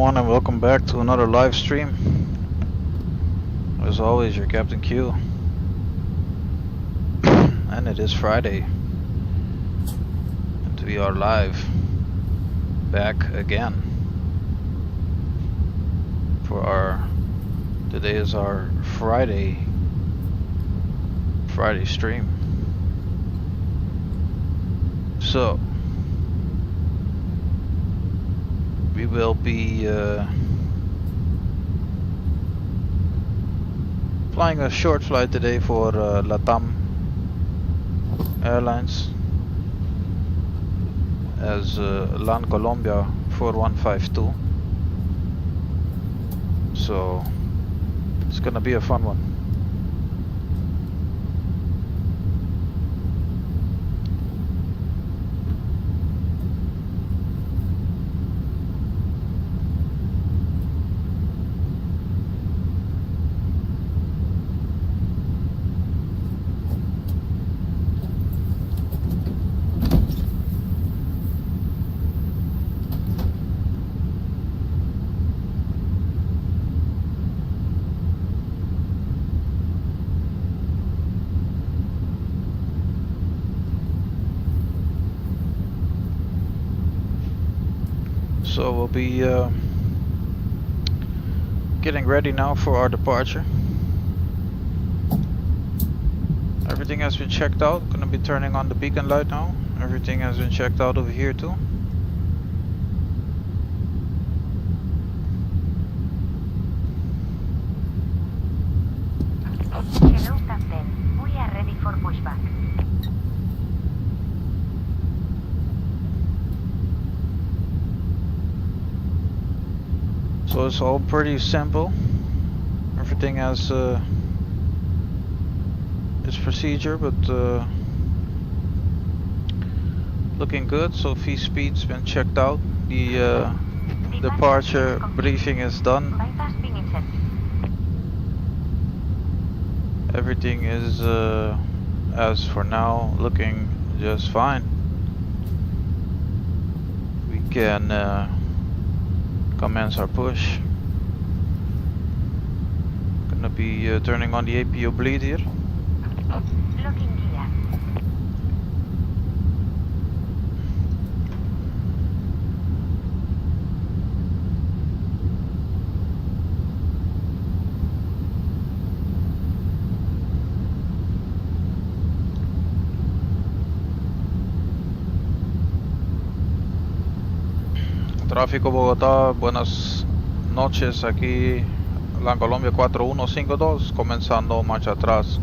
everyone, and welcome back to another live stream. As always, your CaptainQ. And it is Friday. And we are live. Back again. Today is our Friday stream. So we will be flying a short flight today for Latam Airlines as LAN Colombia 4152. So it's gonna be a fun one. So we'll be getting ready now for our departure. Everything has been checked out. Gonna be turning on the beacon light now. Everything has been checked out over here too. Hello, Captain. We are ready for pushback. So it's all pretty simple. Everything has its procedure, but looking good. So V-speed's been checked out. The departure briefing is done. Everything is, as for now, looking just fine. We can commence our push. Gonna be turning on the APU bleed here. Looking gear. Tráfico Bogotá, buenas noches, aquí LAN Colombia 4152, comenzando marcha atrás.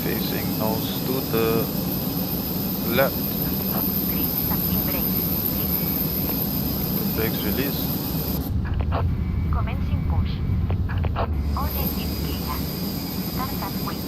Facing nose to the left. Brakes release. Commencing push. All engines clear. Start at wing.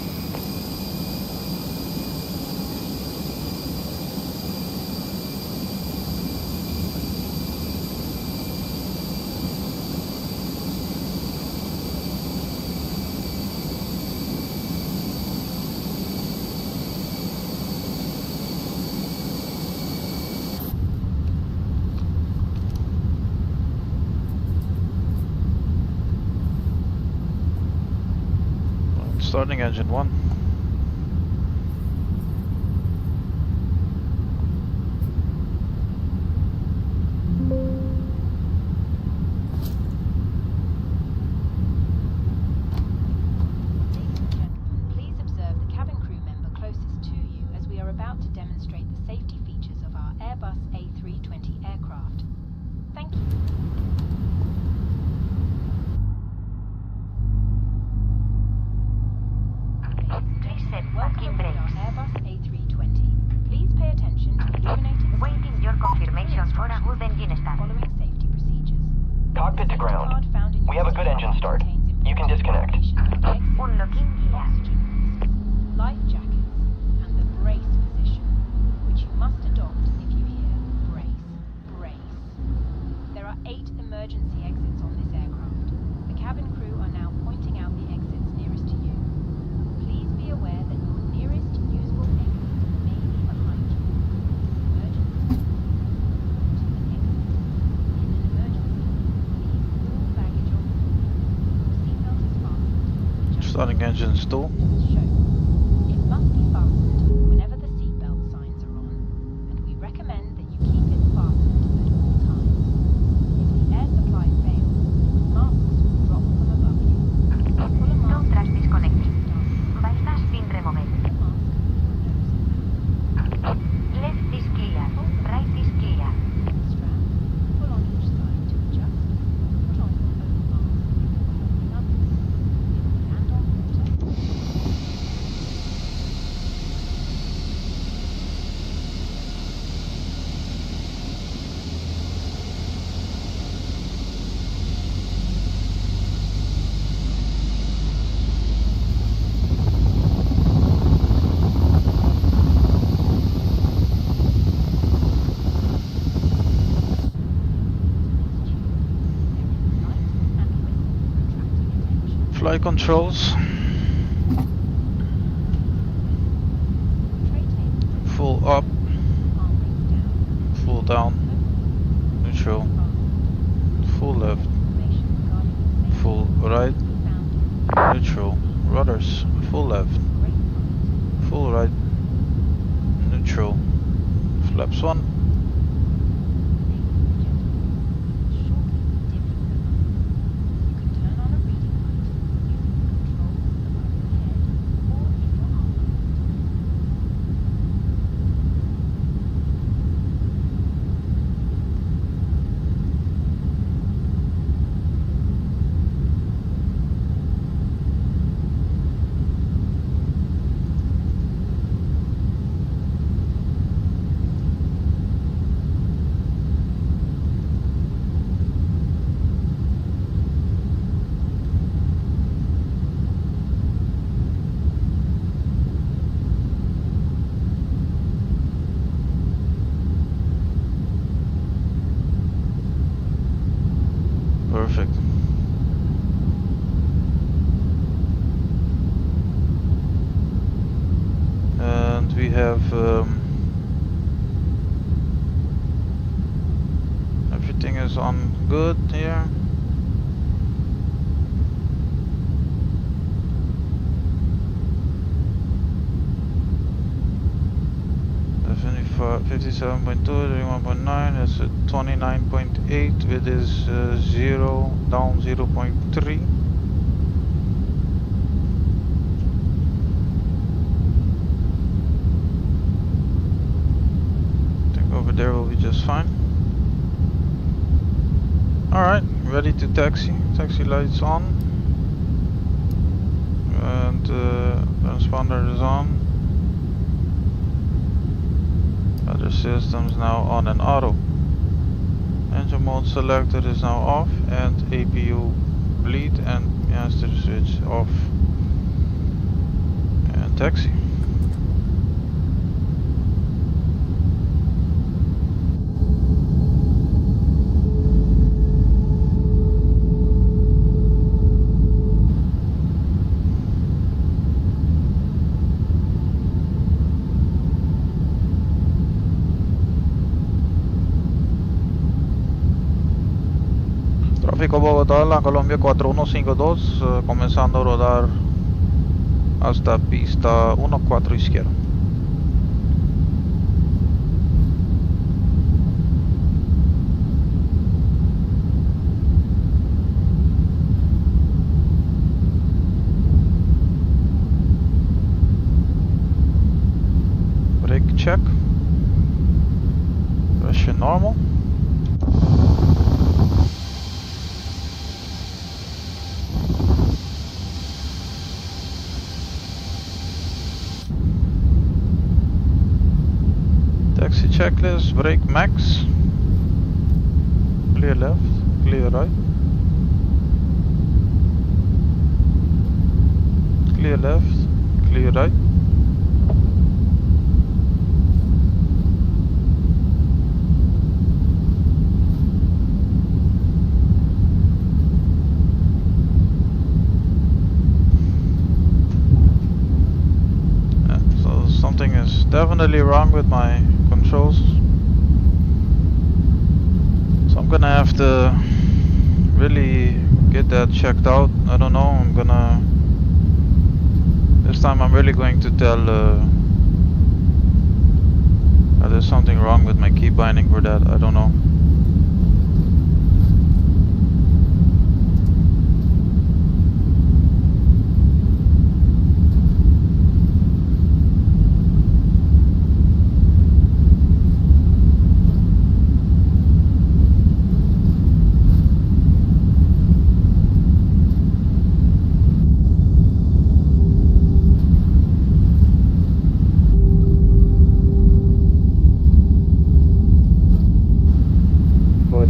Starting engine 1. Please observe the cabin crew member closest to you as we are about to demonstrate the safety features of our Airbus A320 aircraft. Thank you. Parking brakes. Airbus A320. Please pay attention to illuminated Waiting your confirmation for a good engine start. following safety procedures. Cockpit to ground. We have a good engine start. You can disconnect. Unlocking gear. Oxygen, life jackets, and the brace position, which you must adopt if you hear brace, brace. There are 8 emergency exits on this aircraft. The cabin crew are now pointing out the exits nearest to you. Please be aware that your Starting engines too. Show. It must be fastened whenever the seatbelt signs are on, and we recommend that you keep it fastened at all times. If the air supply fails, masks will drop from above you. Pull a No mask trash disconnecting. start. Bypass pin removed. The mask from your nose. Left is clear. Right is clear. Strap. Pull on each side to adjust. Put on your own mask before helping others. If we land on water, Flight controls. tray table, Full up, arm rings down, full down, neutral, full left, information regarding the safety full right, found neutral, rudders, full left, great part. full right, neutral, flaps 1, perfect. And we have everything is on good here. The 57.2, 31.9, that's a 29.8 with this 0 down 0.3. I think over there will be just fine. Alright, ready to taxi. Taxi lights on. And transponder is on. Other systems now on and auto. Engine mode selector is now off and APU bleed and master switch off. And taxi. Tráfico Bogotá, la Colombia 4152, comenzando a rodar hasta pista 14 izquierda. Brake check. Pressure normal. Taxi checklist, brake max, clear left, clear right, clear left, clear right, so something is definitely wrong with my controls, so I'm gonna have to really get that checked out. I don't know, I'm gonna This time I'm really going to tell there's something wrong with my key binding for that, I don't know.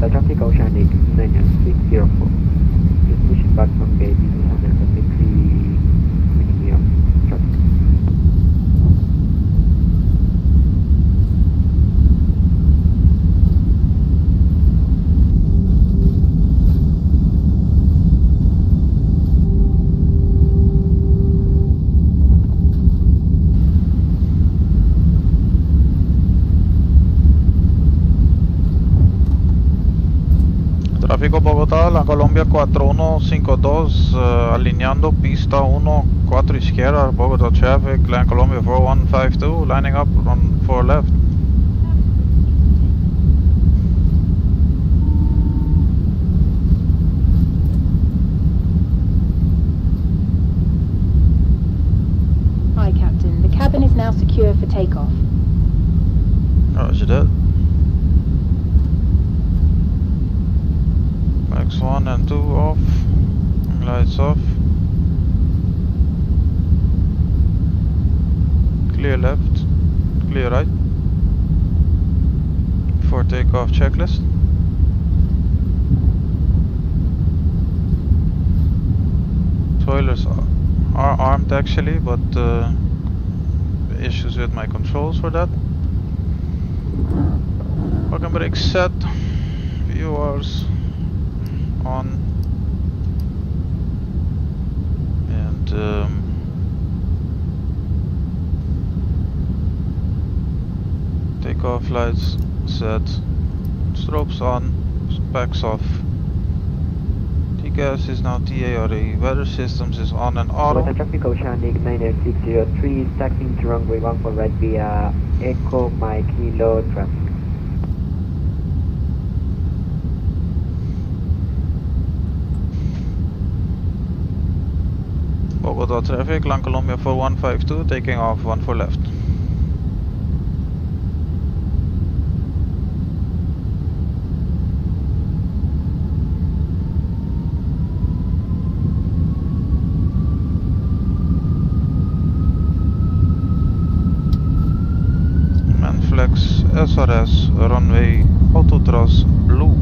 Traffic Oceanic 9604. Just pushing back from gate 273, winning me off traffic. Tráfico Bogotá, la Colombia 4152, alineando pista 1, 4 izquierda, Bogotá traffic, Land Colombia 4152, lining up on 4 left. Hi, Captain. The cabin is now secure for takeoff. Roger that. Max 1 and 2 off, lights off. Clear left, clear right. For takeoff checklist. Spoilers are armed actually, but issues with my controls for that. Parking brake set, viewers on, and takeoff lights set, strobes on, specs off. TCAS is now TARE, weather systems is on and auto. Traffic Oceanic 98603, taxiing to runway 14 right via Echo Mike Kilo traffic. Bogotá traffic, Land Colombia 4152, taking off 14 left. Manflex SRS, runway Autotras blue.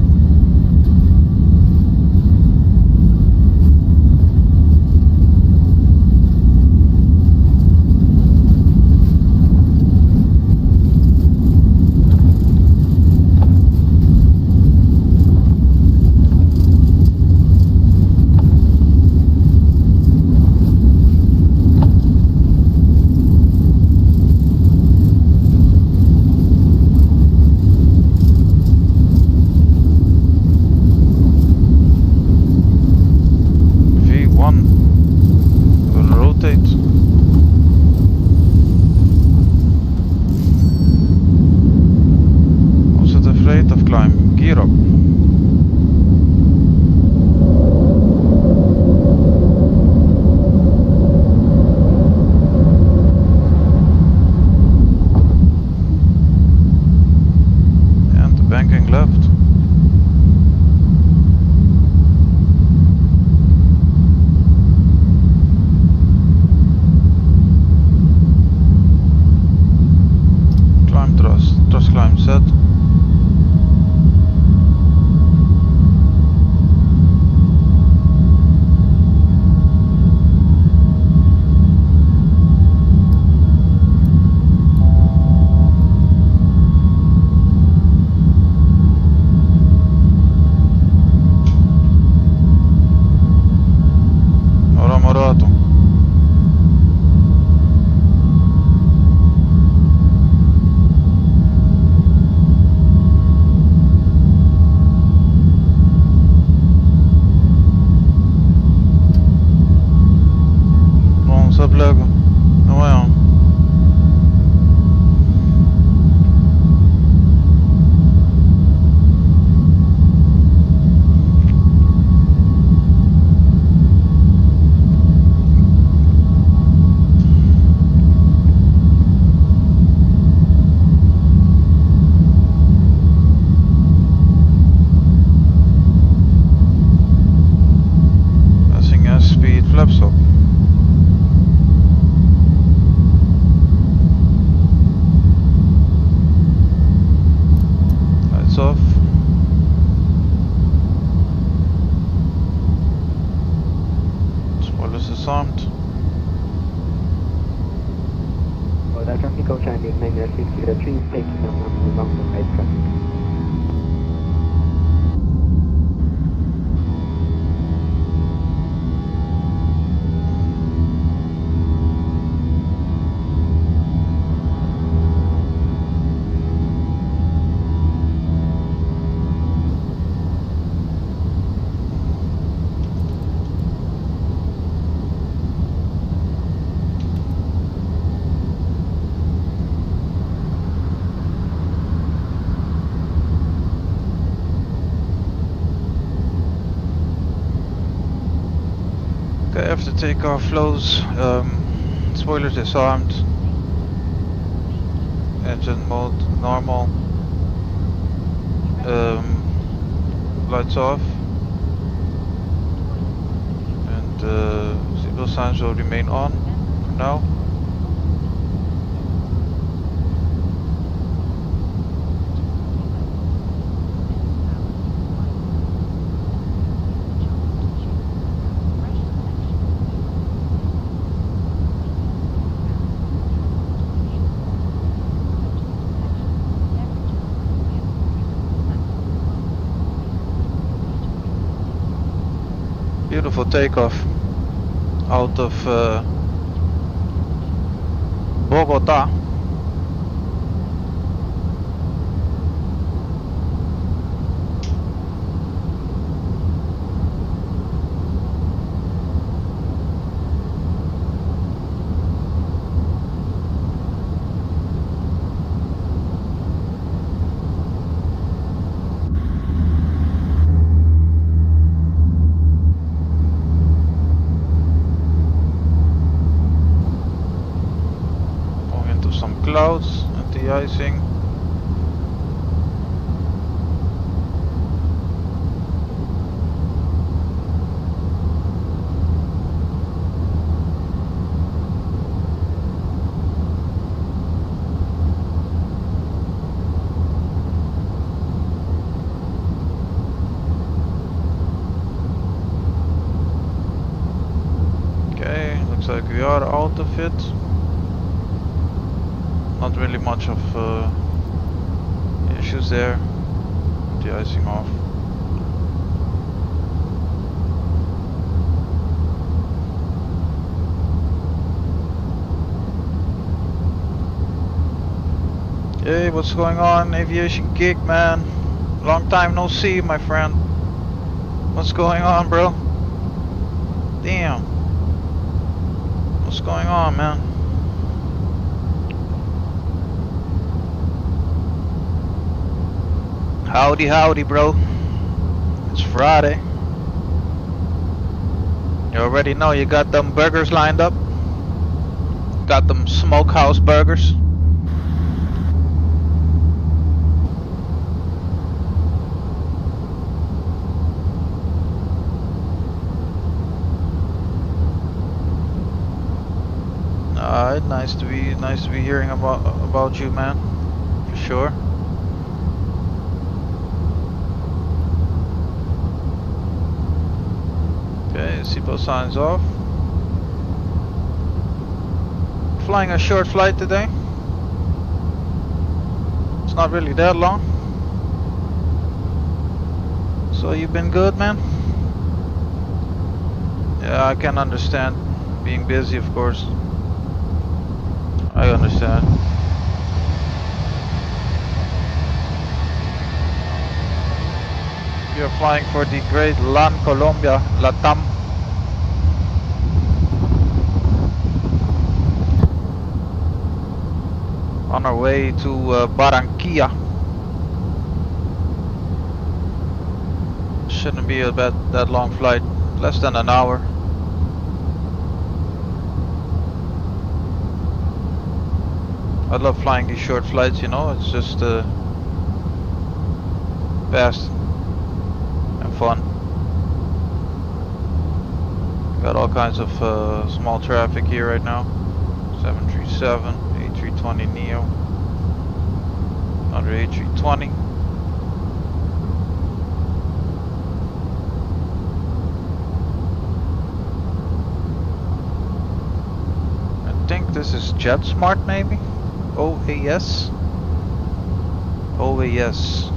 taking along the right track. Okay, after takeoff flows, spoilers disarmed, engine mode normal, lights off, and seatbelt signs will remain on for now. Beautiful takeoff out of Bogota. Clouds, anti-icing. Okay, looks like we are out of it. Not really much of issues there. De-icing off. Hey, what's going on, Aviation Geek, man? Long time no see, my friend. What's going on, bro? Damn. What's going on, man? Howdy, howdy, bro. It's Friday. You already know you got them burgers lined up. Got them smokehouse burgers. Alright, nice to be hearing about you, man. For sure. Okay, seatbelt signs off. Flying a short flight today. It's not really that long. So you've been good, man? Yeah, I can understand. Being busy, of course. I understand. We are flying for the great LAN Colombia, Latam. On our way to Barranquilla. Shouldn't be that long flight, less than an hour. I love flying these short flights, you know, it's just fast and fun. Got all kinds of small traffic here right now. 737, A320neo, another A320. I think this is JetSmart maybe? OAS. OAS.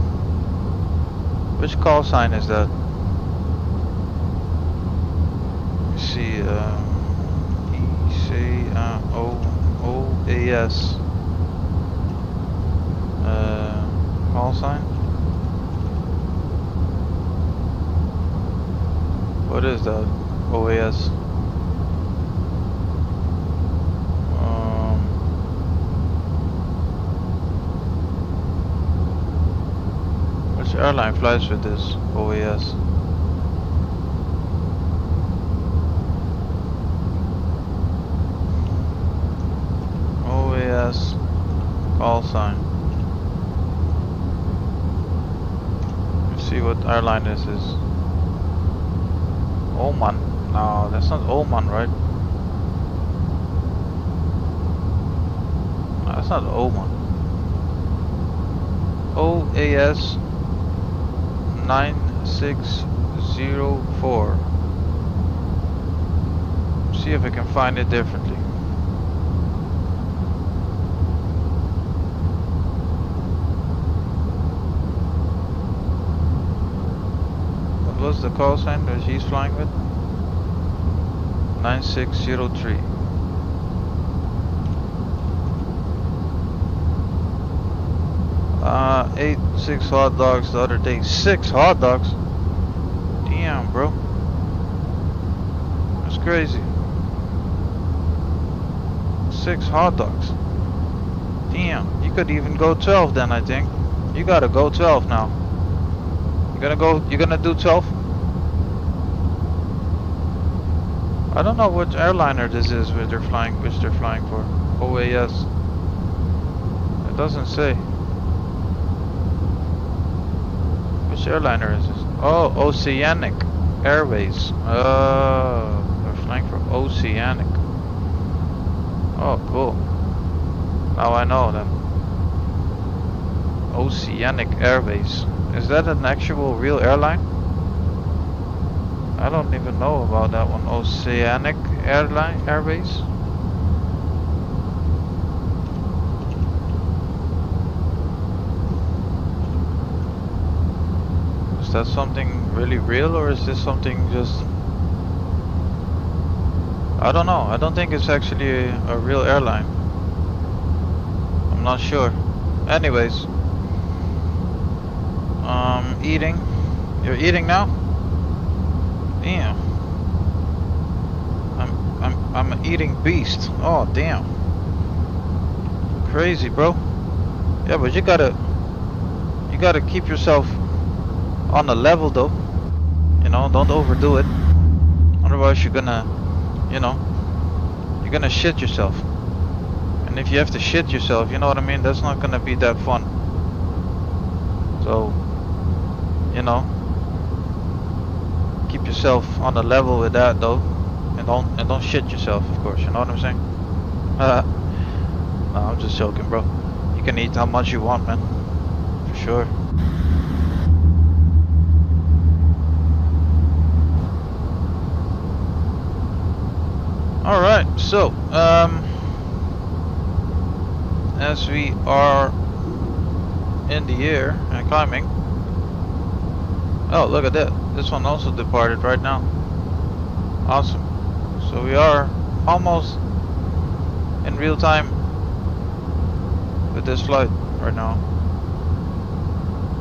Which call sign is that? Let me see. OAS. Call sign. What is that? OAS. Which airline flies with this OAS? OAS call sign. Let's see what airline this is. Oman. No, that's not Oman, right? No, that's not Oman. OAS 9604. See if I can find it differently. What was the call sign that she's flying with? 9603. Ate 6 hot dogs the other day. 6 hot dogs? Damn, bro. That's crazy. 6 hot dogs. Damn, you could even go 12 then, I think. You gotta go 12 now. You're gonna do 12? I don't know which airliner this is which they're flying for. OAS. It doesn't say. Which airliner is this? Oh, Oceanic Airways. Oh, they're flying for Oceanic. Oh, cool. Now I know them. Oceanic Airways. Is that an actual real airline? I don't even know about that one. Oceanic Airways. Is that something really real, or is this something just... I don't know. I don't think it's actually a real airline. I'm not sure. Anyways. Eating. You're eating now? Damn. I'm an eating beast. Oh damn. Crazy, bro. Yeah, but you gotta keep yourself on the level though. You know, don't overdo it. Otherwise you're gonna, you know, you're gonna shit yourself. And if you have to shit yourself, you know what I mean, that's not gonna be that fun. So, you know, keep yourself on the level with that though, and don't shit yourself, of course. You know what I'm saying? No, I'm just joking, bro. You can eat how much you want, man, for sure. All right, so as we are in the air and climbing. Oh, look at that. This one also departed right now. Awesome. So we are almost in real time with this flight right now.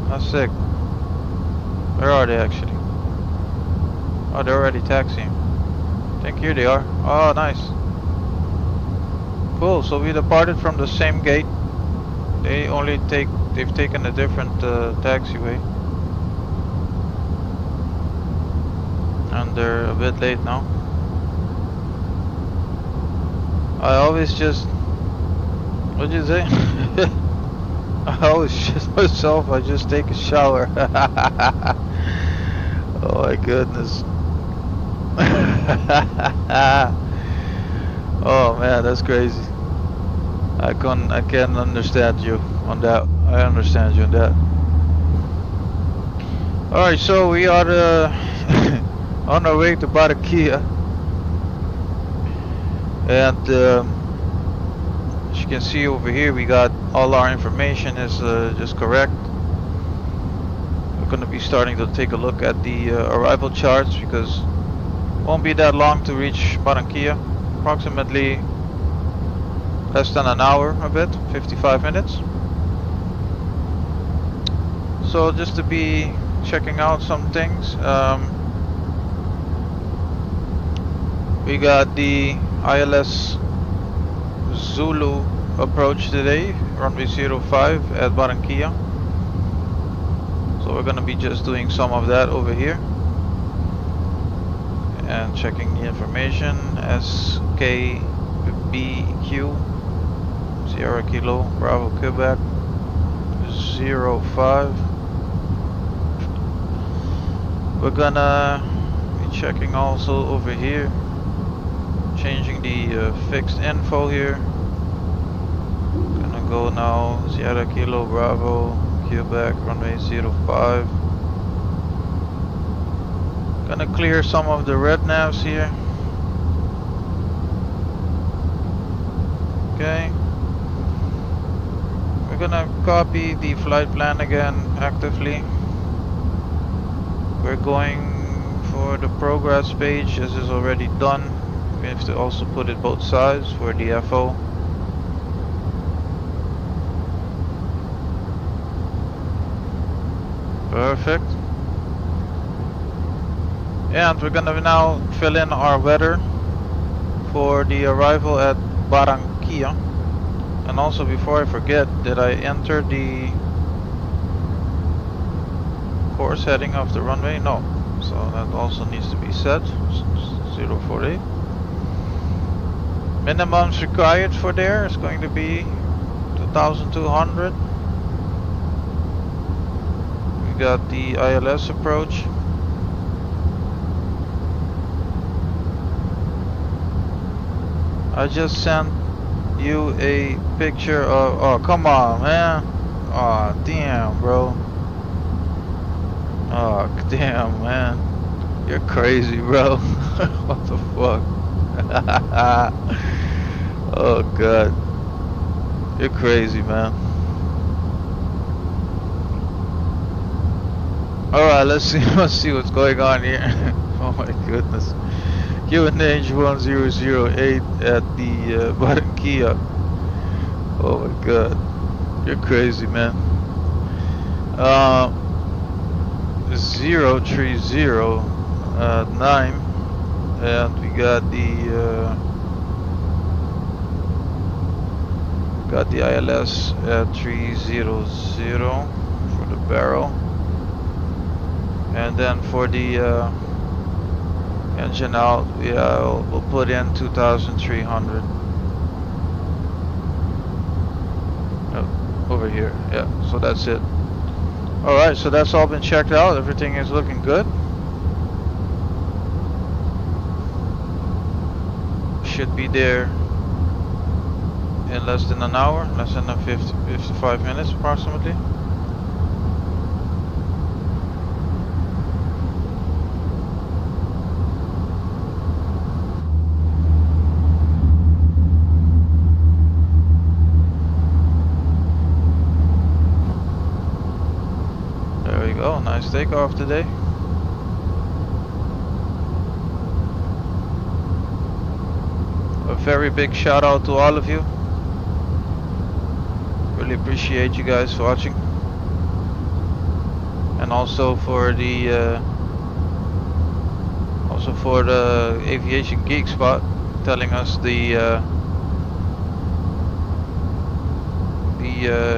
That's sick. Where are they actually? Oh, they're already taxiing. I think here they are. Oh, nice. Cool. So we departed from the same gate. They've taken a different taxiway. And they're a bit late now. I always just... What'd you say? I always shit myself, I just take a shower. Oh my goodness. Oh man, that's crazy. I can understand you on that. I understand you on that. Alright, so we are on our way to Barakia. And as you you can see over here, we got all our information is just correct. We're going to be starting to take a look at the arrival charts because it won't be that long to reach Barranquilla. Approximately less than an hour a bit, 55 minutes. So just to be checking out some things, we got the ILS Zulu approach today, runway 05 at Barranquilla. So we're gonna be just doing some of that over here and checking the information. SKBQ Sierra Kilo Bravo Quebec 05. We're gonna be checking also over here, changing the fixed info here. Gonna go now Sierra Kilo Bravo Quebec runway 05. Gonna clear some of the red navs here. Okay. We're gonna copy the flight plan again actively. We're going for the progress page. This is already done. We have to also put it both sides for the FO. Perfect. And we're gonna now fill in our weather for the arrival at Barranquilla. And also, before I forget, did I enter the course heading of the runway? No. So that also needs to be set. 048. Minimums required for there is going to be 2,200. We got the ILS approach. I just sent you a picture of, oh come on man, oh damn bro, oh damn man, you're crazy bro. What the fuck. Oh god, you're crazy man. Alright, let's see what's going on here. Oh my goodness. QNH 1008 at the Barranquilla. Oh my god, you're crazy man. 0309, and we got the ILS at 300 for the barrel, and then for the engine out, we'll put in 2,300. Over here, yeah, so that's it. Alright, so that's all been checked out. Everything is looking good. Should be there in less than an hour, less than 55 minutes approximately. Oh, nice takeoff today. A very big shout out to all of you. Really appreciate you guys watching, and also for the Aviation Geek Spot telling us the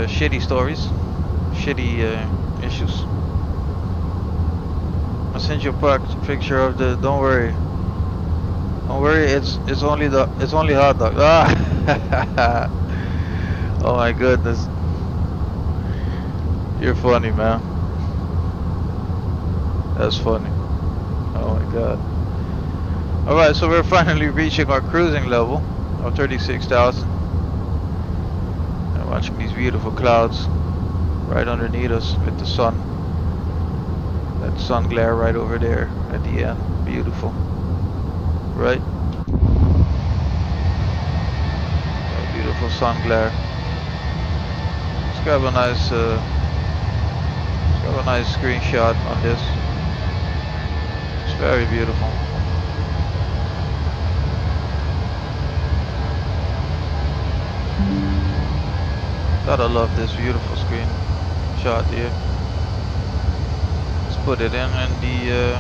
shitty stories, shitty issues. I'll send you a picture of the. Don't worry. It's only hot dog. Ah. Oh my goodness. You're funny, man. That's funny. Oh my god. Alright, so we're finally reaching our cruising level of 36,000. And watching these beautiful clouds right underneath us with the sun. That sun glare right over there at the end. Beautiful. Right? Oh, beautiful. beautiful sun glare. Let's grab a nice screenshot on this. It's very beautiful. Gotta love this beautiful screenshot here. Let's put it in the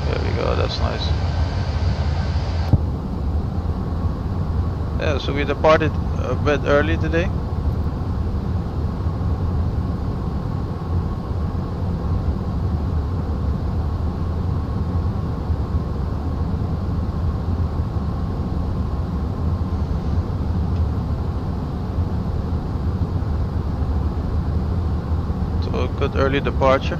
there we go, that's nice. Yeah, so we departed a bit early today. So a good early departure.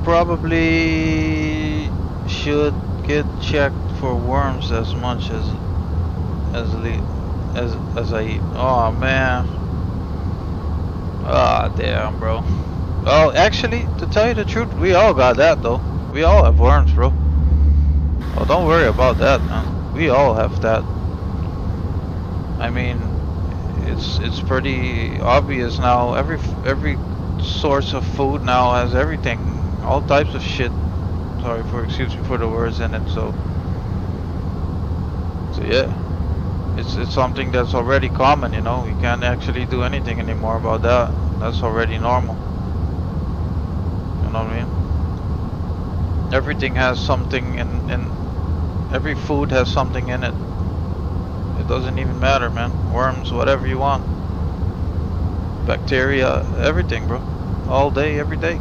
Probably should get checked for worms as much as I eat. Oh man. Ah damn, bro. Well, actually, to tell you the truth, we all got that though. We all have worms, bro. Oh, don't worry about that, man. We all have that. I mean, it's pretty obvious now. Every source of food now has everything. All types of shit. Sorry for, excuse me for the words in it. So yeah, it's something that's already common. You know, you can't actually do anything anymore about that. That's already normal. You know what I mean? Everything has something in every food has something in it. It doesn't even matter, man. Worms, whatever you want. Bacteria, everything, bro. All day, every day.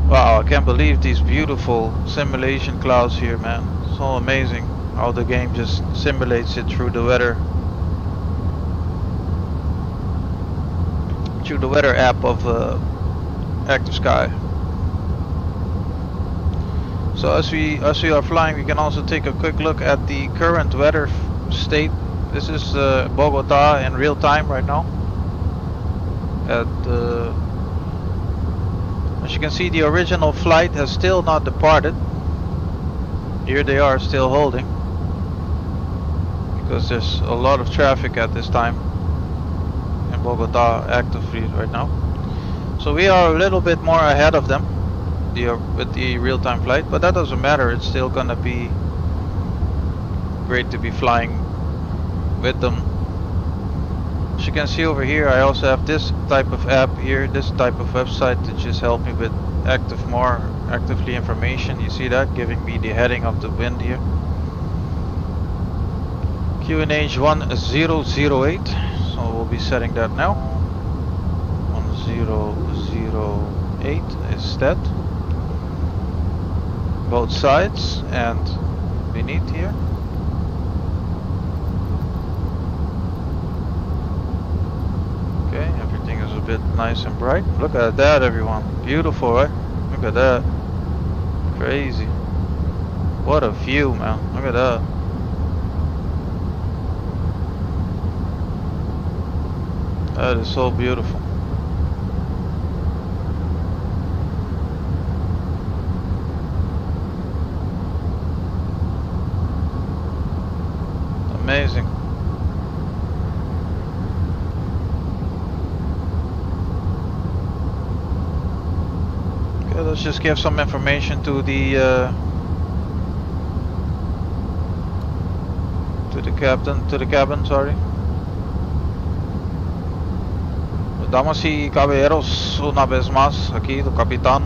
Wow, I can't believe these beautiful simulation clouds here, man. So amazing how the game just simulates it through the weather. Through the weather app of Active Sky. So as we are flying, we can also take a quick look at the current weather state. This is Bogota in real time right now. As you can see, the original flight has still not departed. Here they are still holding, because there's a lot of traffic at this time in Bogota actively right now. So we are a little bit more ahead of them with the real-time flight, but that doesn't matter. It's still gonna be great to be flying with them. As you can see over here, I also have this type of app here, this type of website to just help me with more actively information. You see that, giving me the heading of the wind here. QNH 1008, so we'll be setting that now. 1008 is that. Both sides and beneath here. Okay, everything is a bit nice and bright. Look at that, everyone. Beautiful, right? Look at that. Crazy. What a view, man. Look at that. That is so beautiful. Amazing. Okay, let's just give some information to the cabin, sorry. Damas y caballeros, una vez más aquí tu capitán.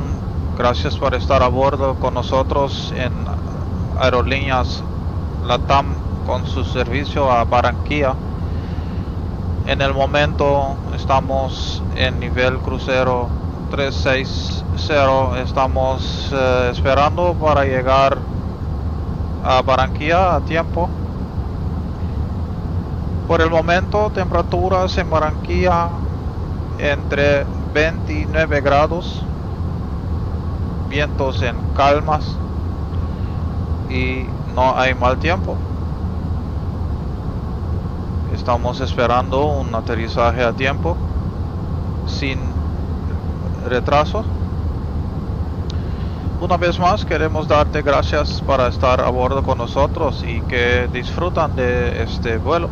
Gracias por estar a bordo con nosotros en Aerolíneas Latam con su servicio a Barranquilla. En el momento estamos en nivel crucero 360. Estamos esperando para llegar a Barranquilla a tiempo. Por el momento, temperaturas en Barranquilla entre 29 grados, vientos en calmas y no hay mal tiempo. Estamos esperando un aterrizaje a tiempo, sin retraso. Una vez más queremos darte gracias para estar a bordo con nosotros y que disfrutan de este vuelo.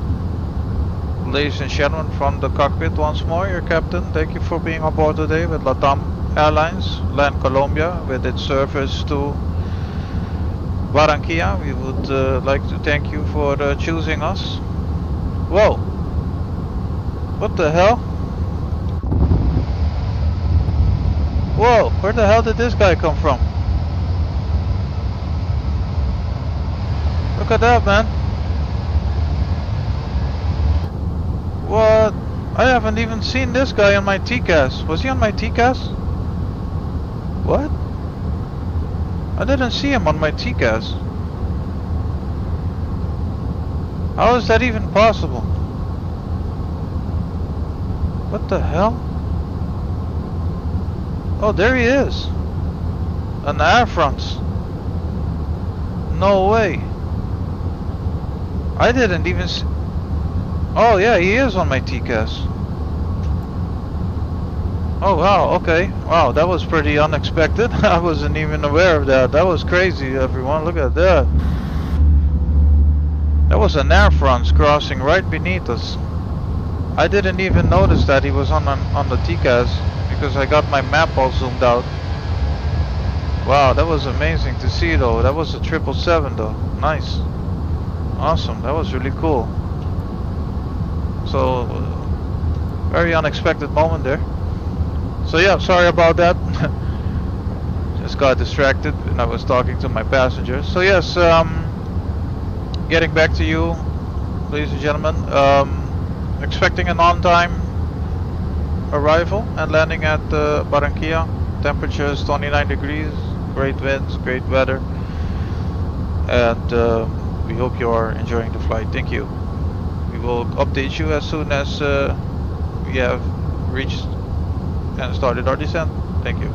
Ladies and gentlemen, from the cockpit once more, your captain. Thank you for being aboard today with Latam Airlines, Land Colombia, with its service to Barranquilla. We would like to thank you for choosing us. Whoa! What the hell? Whoa! Where the hell did this guy come from? Look at that, man. What? I haven't even seen this guy on my TCAS. Was he on my TCAS? What? I didn't see him on my TCAS. How is that even possible? What the hell? Oh, there he is. An Air France. No way. I didn't even see. Oh yeah, he is on my TCAS. Oh wow, okay. Wow, that was pretty unexpected. I wasn't even aware of that. That was crazy, everyone. Look at that. That was an Air France crossing right beneath us. I didn't even notice that he was on the TCAS because I got my map all zoomed out. Wow, that was amazing to see though. That was a 777 though. Nice. Awesome. That was really cool. So, very unexpected moment there. So yeah, sorry about that. Just got distracted and I was talking to my passengers. So yes, getting back to you, ladies and gentlemen. Expecting an on-time arrival and landing at Barranquilla. Temperatures 29 degrees, great winds, great weather. And we hope you are enjoying the flight. Thank you. We will update you as soon as we have reached and started our descent. Thank you.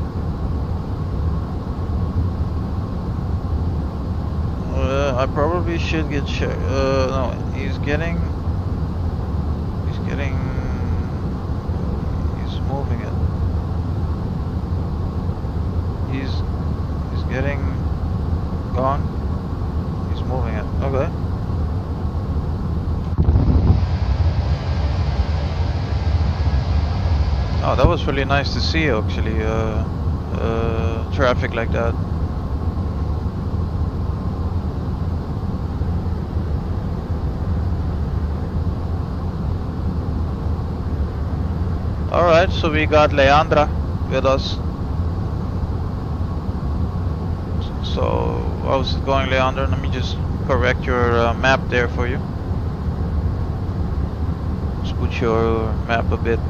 I probably should get checked. No, he's moving it. He's getting gone. He's moving it. Okay. Oh, that was really nice to see actually, traffic like that. Alright, so we got Leandra with us. So, how's it going, Leandra? Let me just correct your map there for you. Just put your map a bit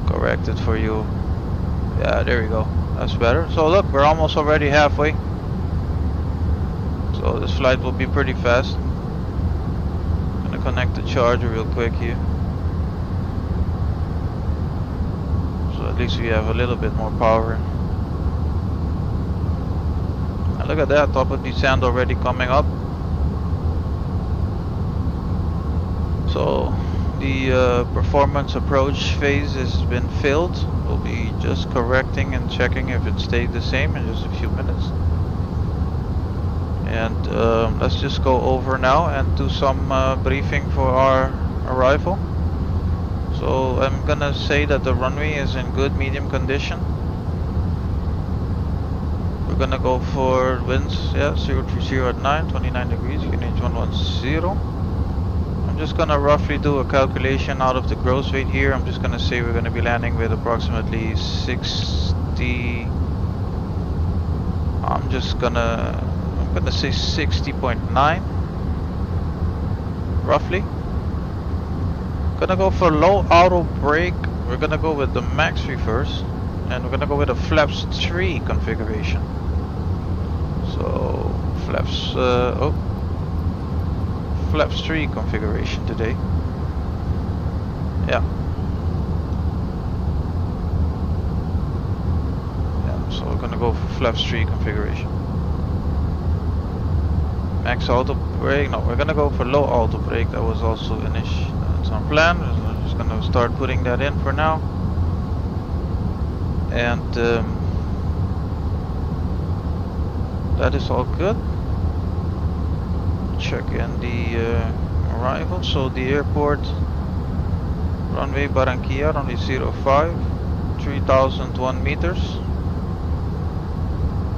corrected for you. Yeah, there we go. That's better. So look, we're almost already halfway. So this flight will be pretty fast. Gonna connect the charger real quick here. So at least we have a little bit more power. And look at that, top of descent already coming up. So the performance approach phase has been filled. We'll be just correcting and checking if it stayed the same in just a few minutes. And let's just go over now and do some briefing for our arrival. So I'm gonna say that the runway is in good medium condition. We're gonna go for winds, yeah, 030 at 9, 29 degrees, QNH 110. I'm just gonna roughly do a calculation out of the gross weight here. I'm just gonna say we're gonna be landing with approximately 60. I'm gonna say 60.9 roughly. Gonna go for low auto brake. We're gonna go with the max reverse, and we're gonna go with a flaps 3 configuration. So flaps flaps 3 configuration today. Yeah. Yeah, so we're gonna go for flaps 3 configuration. Max auto brake, no, we're gonna go for low auto brake. That was also it's on plan. We're just gonna start putting that in for now. And that is all good. Check in the arrival. So the airport, runway Barranquilla, runway 05, 3001 meters.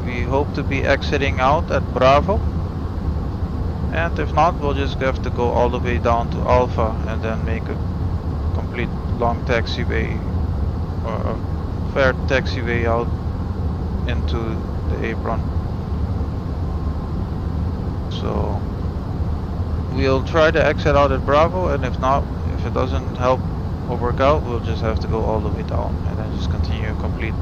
We hope to be exiting out at Bravo, and if not, we'll just have to go all the way down to Alpha and then make a complete long taxiway or a fair taxiway out into the apron. So we'll try to exit out at Bravo, and if not, if it doesn't help or work out, we'll just have to go all the way down and then just continue a complete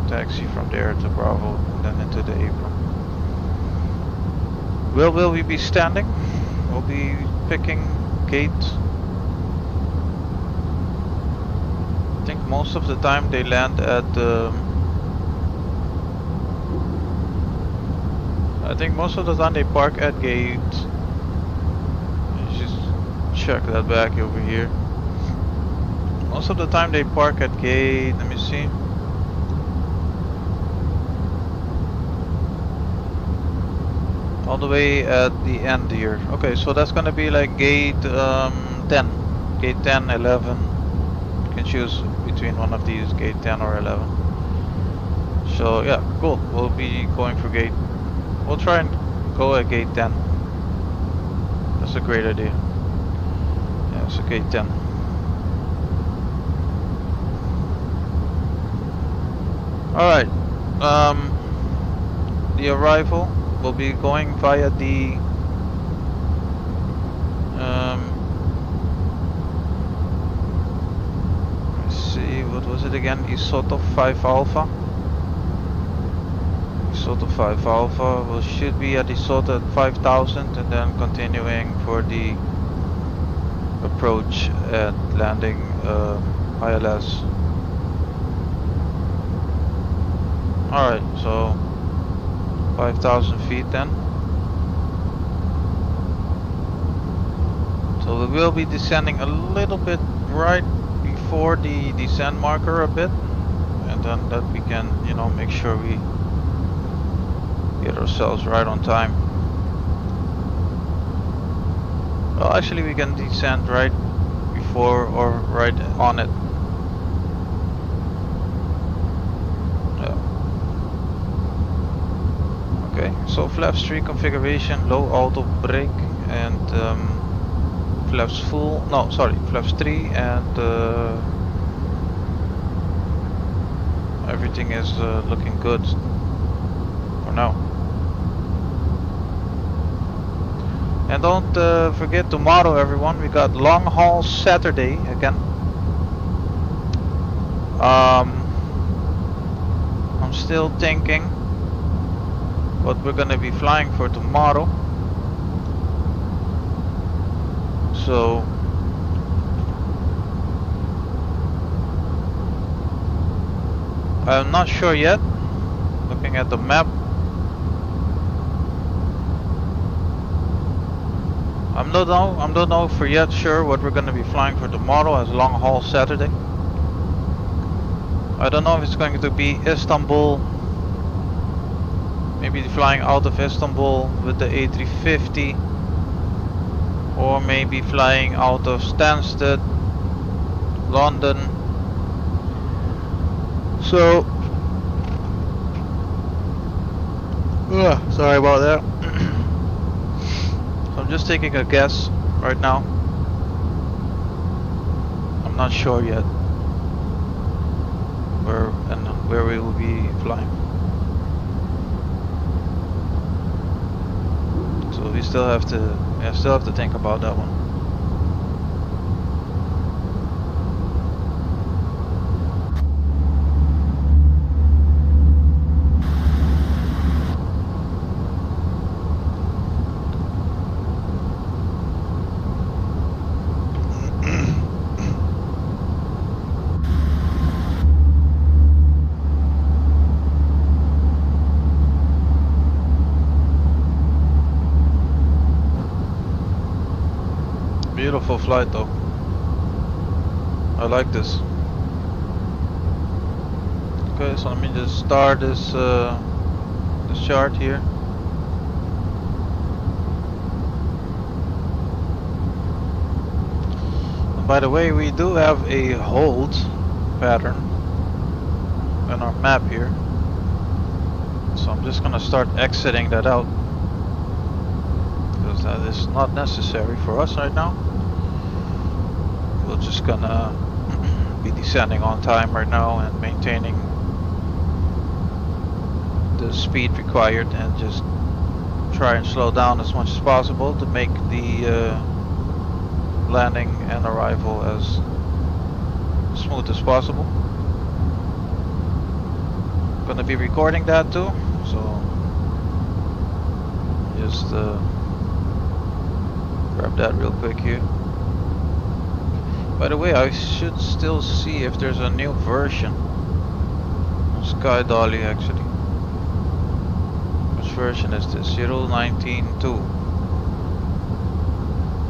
taxi from there to Bravo and then into the apron. Where will we be standing? We'll be picking gate. I think most of the time they land at I think most of the time they park at gate. Let's just check that back over here. Most of the time they park at gate, let me see. All the way at the end here. Okay, so that's gonna be like gate 10. Gate 10, 11. You can choose between one of these, gate 10 or 11. So yeah, cool. We'll be going for gate. We'll try and go at gate 10. That's a great idea. Yeah, so gate 10. Alright. The arrival will be going via the let's see, what was it again? ISOTO 5 Alpha. ISOTO 5 Alpha. We should be at ISOTO at 5000 and then continuing for the approach at landing ILS. Alright, so 5,000 feet then. So we will be descending a little bit right before the descent marker a bit, and then that we can, you know, make sure we get ourselves right on time. Well, actually we can descend right before or right on it. Okay, so flaps 3 configuration, low auto brake, and flaps full, no sorry, flaps 3, and everything is looking good for now. And don't forget tomorrow, everyone, we got long haul Saturday again. I'm still thinking what we're gonna be flying for tomorrow. So I'm not sure yet. Looking at the map, I don't know for yet sure what we're gonna be flying for tomorrow as long haul Saturday. I don't know if it's going to be Istanbul. Maybe flying out of Istanbul with the A350, or maybe flying out of Stansted, London. So, sorry about that. So I'm just taking a guess right now. I'm not sure yet where we will be flying. So we still have to think about that one. beautiful flight though. I like this. Okay, so let me just start this this chart here. And by the way, we do have a hold pattern in our map here. So I'm just gonna start exiting that out, because that is not necessary for us right now. We're just gonna be descending on time right now and maintaining the speed required, and just try and slow down as much as possible to make the landing and arrival as smooth as possible. I'm gonna be recording that too, so just grab that real quick here. By the way, I should still see if there's a new version of Sky Dolly actually. Which version is this? 0.19.2.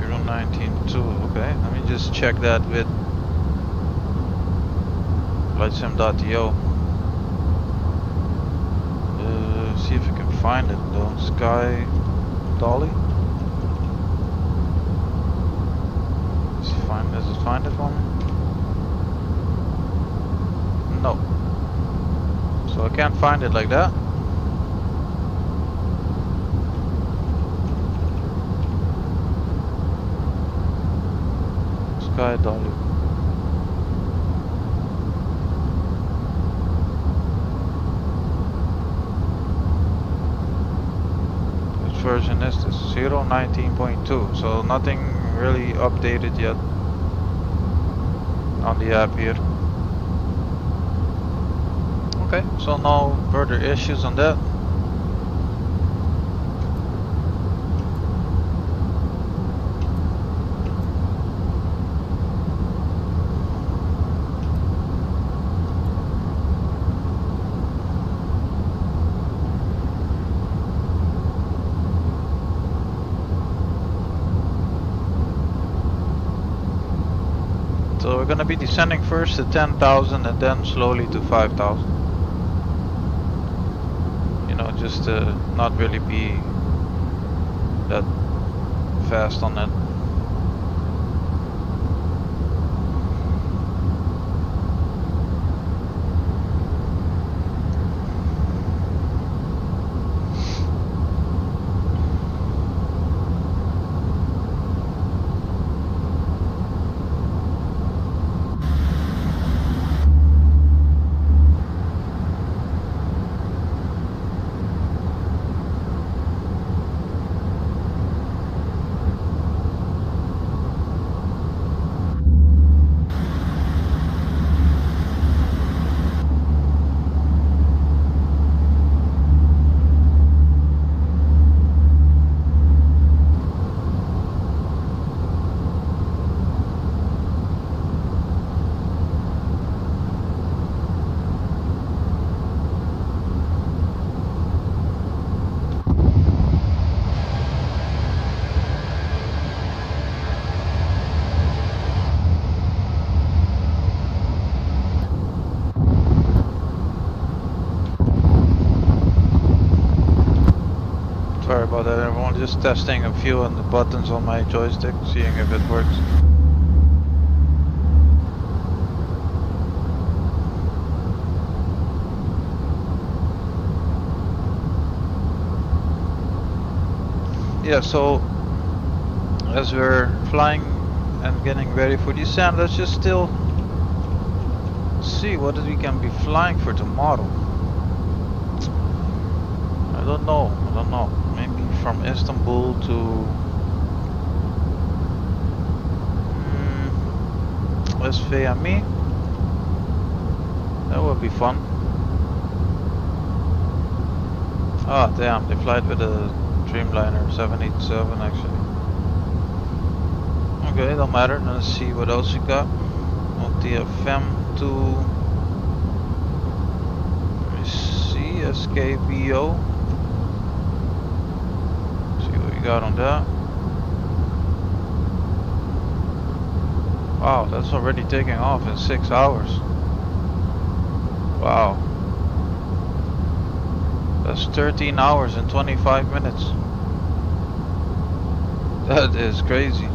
0.19.2, okay. Let me just check that with flightsim.io. See if I can find it though. Sky Dolly. Does it find it for me? No. So I can't find it like that. Sky Dolly. Which version is this? 0.19.2. So nothing really updated yet on the app here. Okay, so no further issues on that. So we're gonna be descending first to 10,000 and then slowly to 5,000. You know, just to not really be that fast on it. Sorry about that everyone, just testing a few on the buttons on my joystick, seeing if it works. Yeah, so as we're flying and getting ready for descent, let's just still see what we can be flying for tomorrow. I don't know. Maybe from Istanbul to SVME. That would be fun. Ah, damn, they fly it with a Dreamliner 787 actually. Okay, don't matter. Let's see what else we got. OTFM to, let me see, SKBO. See what we got on that. Wow, that's already taking off in 6 hours. Wow. That's 13 hours and 25 minutes. That is crazy.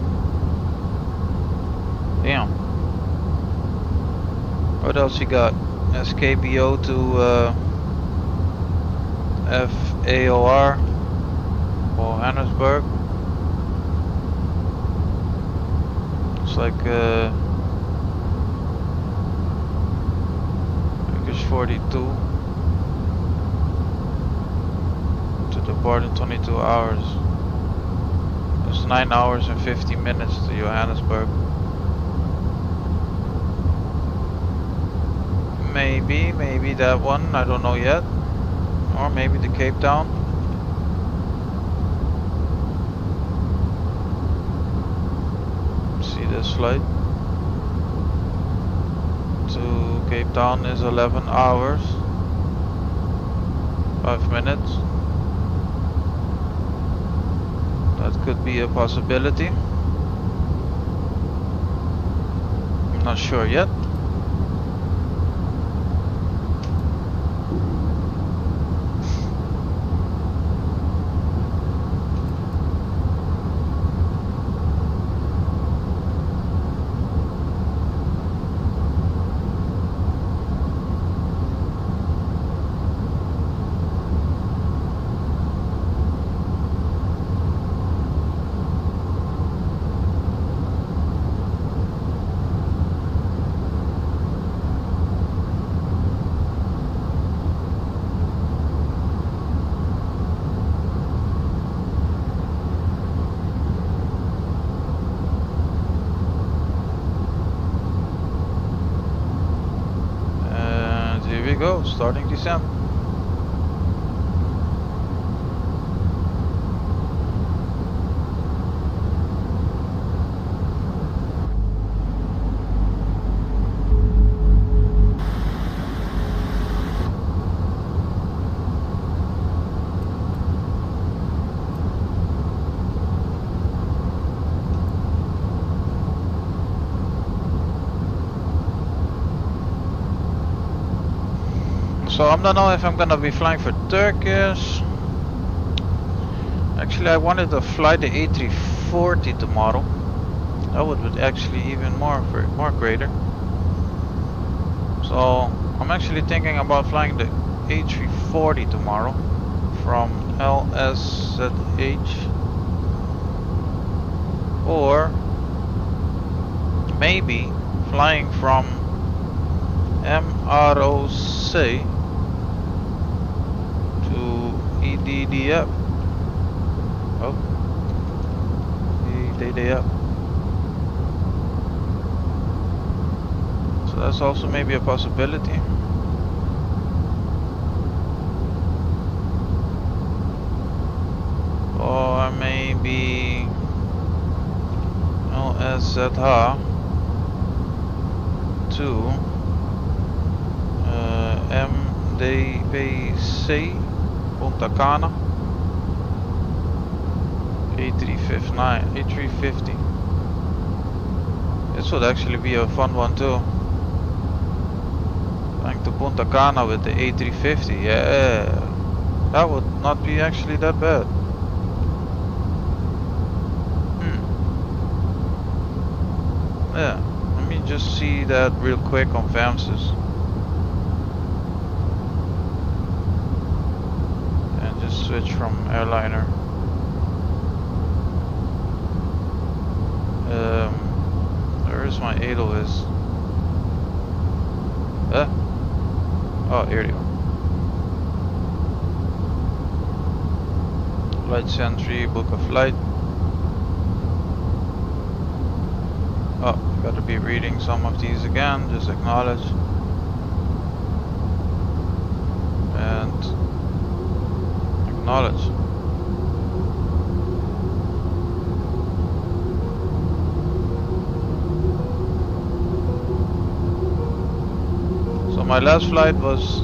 Damn. What else you got? SKBO to FAOR Johannesburg. It's like Turkish 42 to depart in 22 hours. It's 9 hours and 50 minutes to Johannesburg. Maybe that one, I don't know yet. Or maybe the Cape Town. See this flight to Cape Town is 11 hours 5 minutes. That could be a possibility. I'm not sure yet. Go, starting descent. So I don't know if I'm gonna be flying for Turkish. Actually, I wanted to fly the A340 tomorrow. That would be actually even more greater. So I'm actually thinking about flying the A340 tomorrow from LSZH, or maybe flying from MROC EDDF. Oh, EDDF. So that's also maybe a possibility. Or maybe LSZH to MDPC Punta Cana A350. This would actually be a fun one too. Flying to Punta Cana with the A350, yeah, that would not be actually that bad. Yeah, let me just see that real quick on Vamsys. Switch from airliner. Where is my ASUS? Oh, here you go. Flight Sentry, book a flight. Oh, gotta be reading some of these again. Just acknowledge. And acknowledge. So my last flight was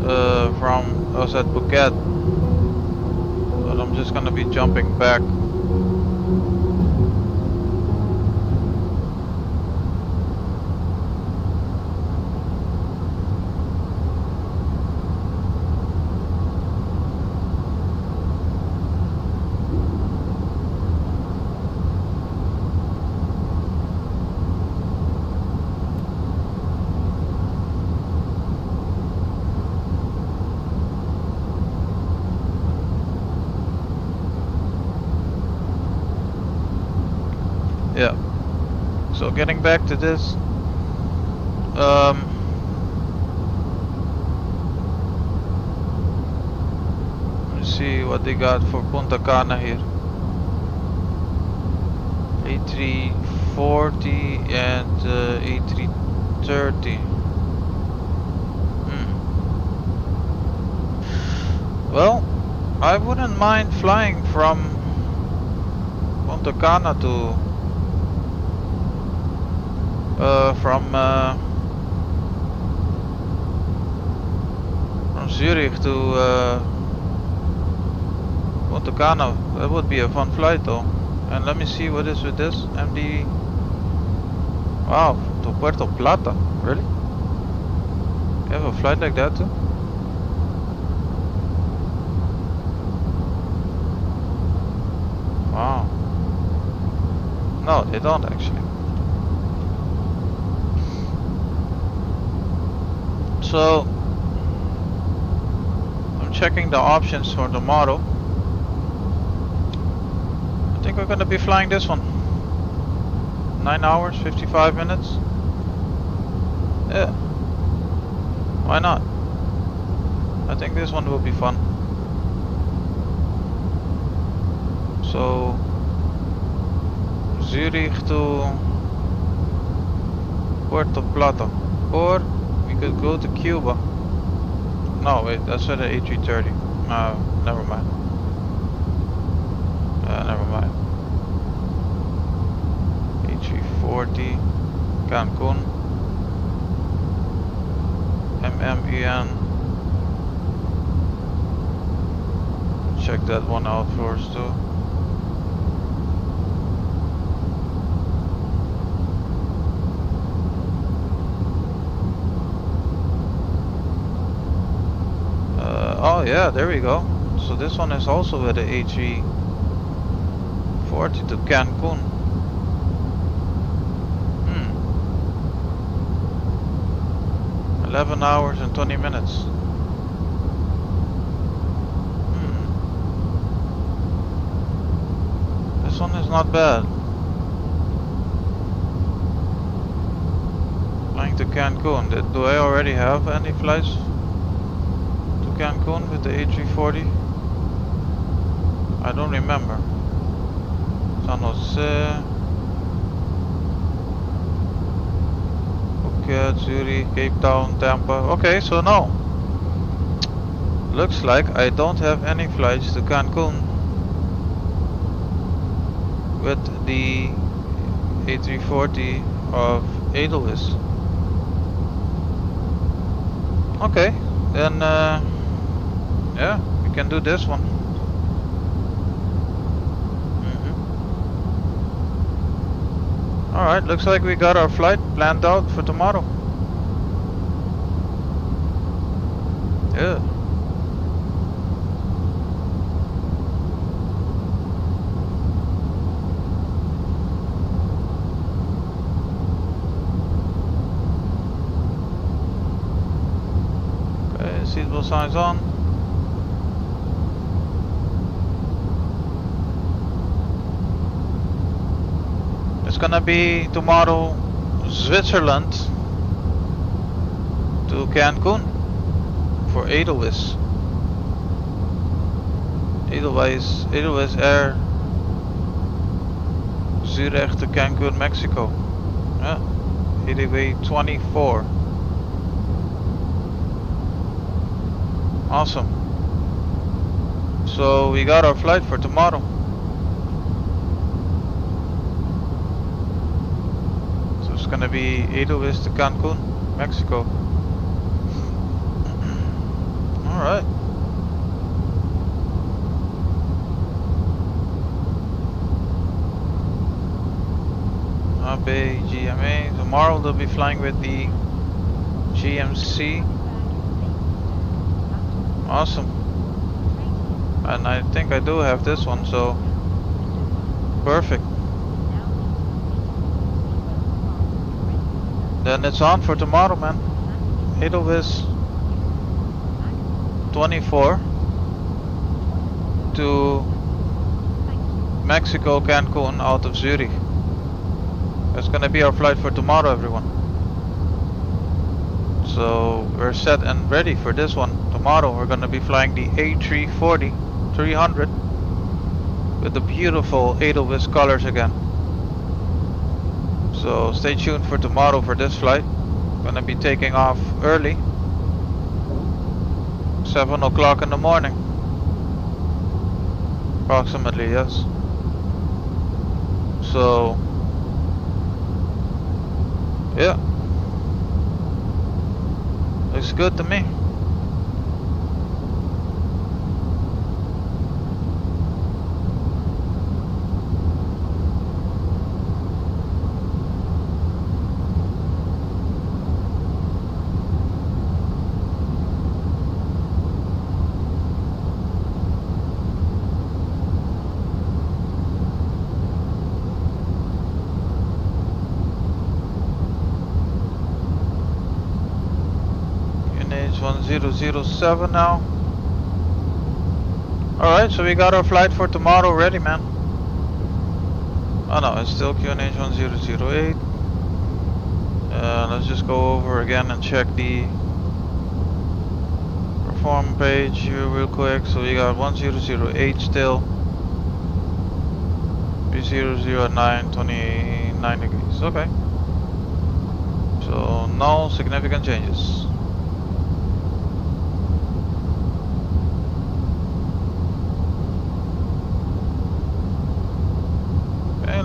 I was at Phuket, but I'm just gonna be jumping back getting back to this. Let's see what they got for Punta Cana here. A340 and A330. Well, I wouldn't mind flying from Punta Cana to from Zurich to Punta Cana. That would be a fun flight though. And let me see what is with this MD. Wow, to Puerto Plata. Really? You have a flight like that too? Wow. No, they don't actually. So I'm checking the options for tomorrow. I think we're gonna be flying this one. 9 hours, 55 minutes. Yeah. Why not? I think this one will be fun. So Zurich to Puerto Plata, or we could go to Cuba. No, wait, that's at the A330. No, never mind. Never mind. A340, Cancun, MMEN. Check that one out first too. Oh yeah, there we go. So this one is also at the A340 to Cancun. 11 hours and 20 minutes. This one is not bad. Flying to Cancun. Do I already have any flights to Cancun with the A340? I don't remember. San Jose, Phuket, Zurich, Cape Town, Tampa. Okay, so no. Looks like I don't have any flights to Cancun with the A340 of Edelweiss. Okay, then yeah, we can do this one. Alright, looks like we got our flight planned out for tomorrow. Yeah. Okay, seatbelt signs on. It's gonna be tomorrow Switzerland to Cancun for Edelweiss. Edelweiss Air Zurich to Cancun, Mexico. Yeah, FS2024. Awesome. So we got our flight for tomorrow. It's gonna be Edelweiss to Cancun, Mexico. Alright. AB GMA. Tomorrow they'll be flying with the GMC. Awesome. And I think I do have this one, so perfect. Then it's on for tomorrow, man. Edelweiss 24 to Mexico, Cancun out of Zurich. That's gonna be our flight for tomorrow, everyone. So we're set and ready for this one. Tomorrow we're gonna be flying the A340-300 with the beautiful ASUS colors again. So stay tuned for tomorrow for this flight. Gonna be taking off early, 7 o'clock in the morning, approximately, yes. So yeah, looks good to me. NH1007 now. Alright, so we got our flight for tomorrow ready, man. Oh no, it's still QNH1008. Let's just go over again and check the perform page here real quick. So we got 1008 still. 300 at 29 degrees. Okay. So no significant changes.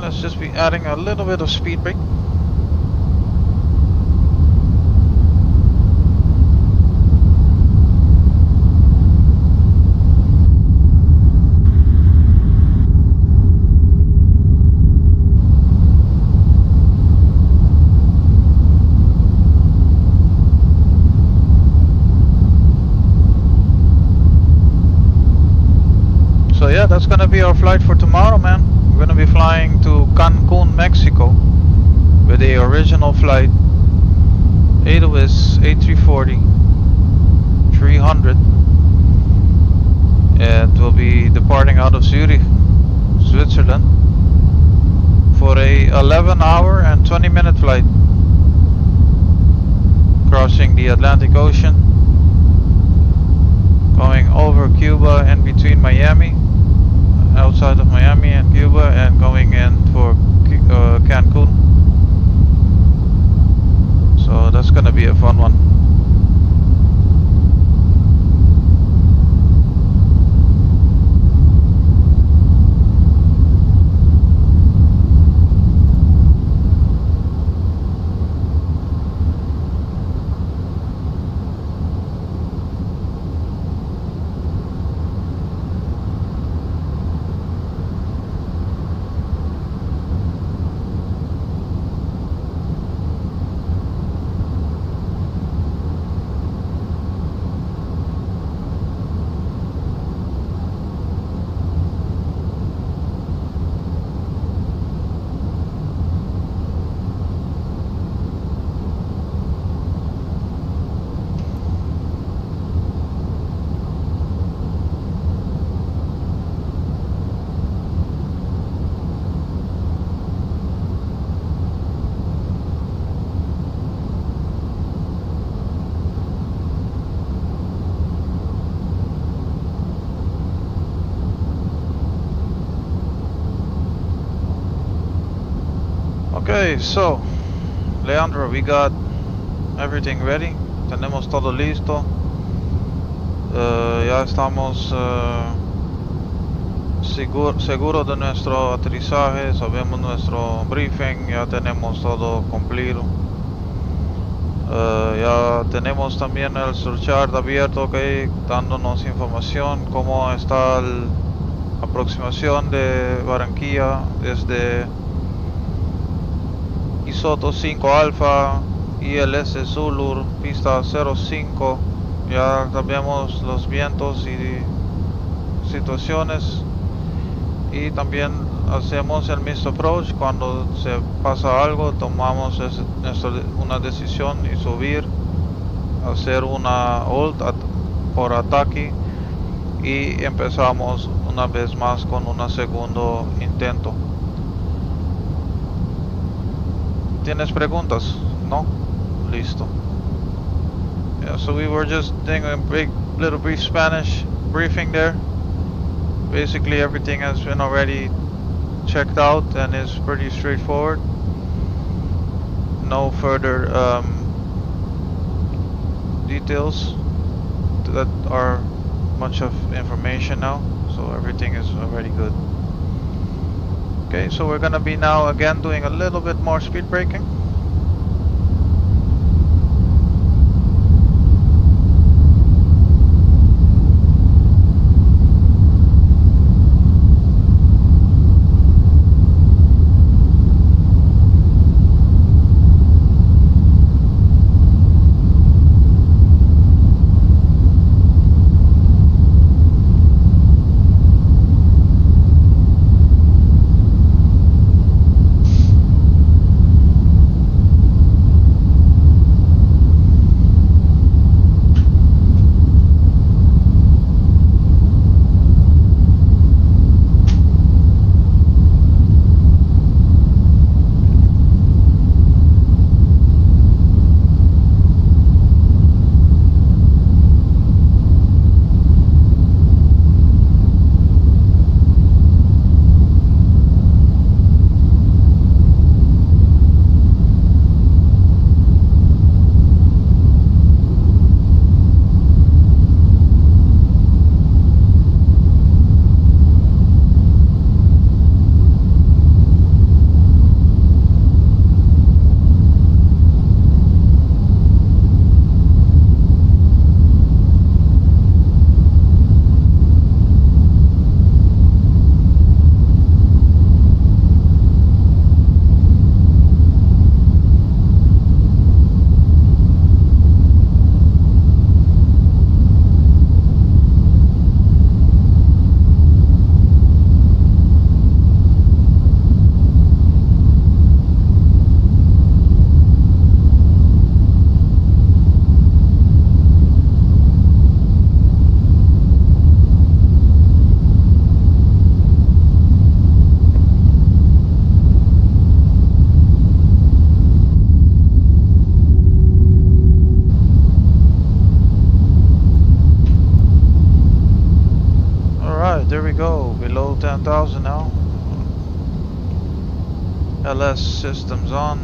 Let's just be adding a little bit of speed brake. So yeah, that's gonna be our flight for tomorrow, man. We're gonna be flying to Cancun, Mexico with the original flight ASUS A340-300. It will be departing out of Zurich, Switzerland for a 11-hour and 20-minute flight, crossing the Atlantic Ocean, going over Cuba and between Miami, outside of Miami and Cuba, and going in for Cancun. So that's gonna be a fun one. Okay, so Leandro, we got everything ready. Tenemos todo listo. Ya estamos seguros de nuestro aterrizaje. Sabemos nuestro briefing. Ya tenemos todo cumplido. Ya tenemos también el surcharge abierto, okay, dándonos información cómo está la aproximación de Barranquilla desde Isoto 5 Alfa, ILS Zulu, pista 05. Ya sabemos los vientos y situaciones, y también hacemos el missed approach. Cuando se pasa algo, tomamos una decisión y subir, hacer una hold por ataque, y empezamos una vez más con un segundo intento. ¿Tienes preguntas? No? Listo. Yeah, so we were just doing a little brief Spanish briefing there. Basically everything has been already checked out and is pretty straightforward. No further details that are much of information now, so everything is already good. Okay, so we're gonna be now again doing a little bit more speed braking. There we go, below 10,000 now. LS systems on,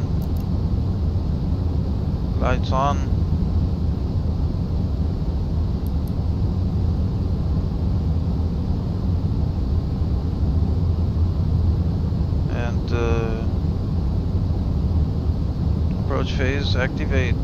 lights on. And approach phase activate.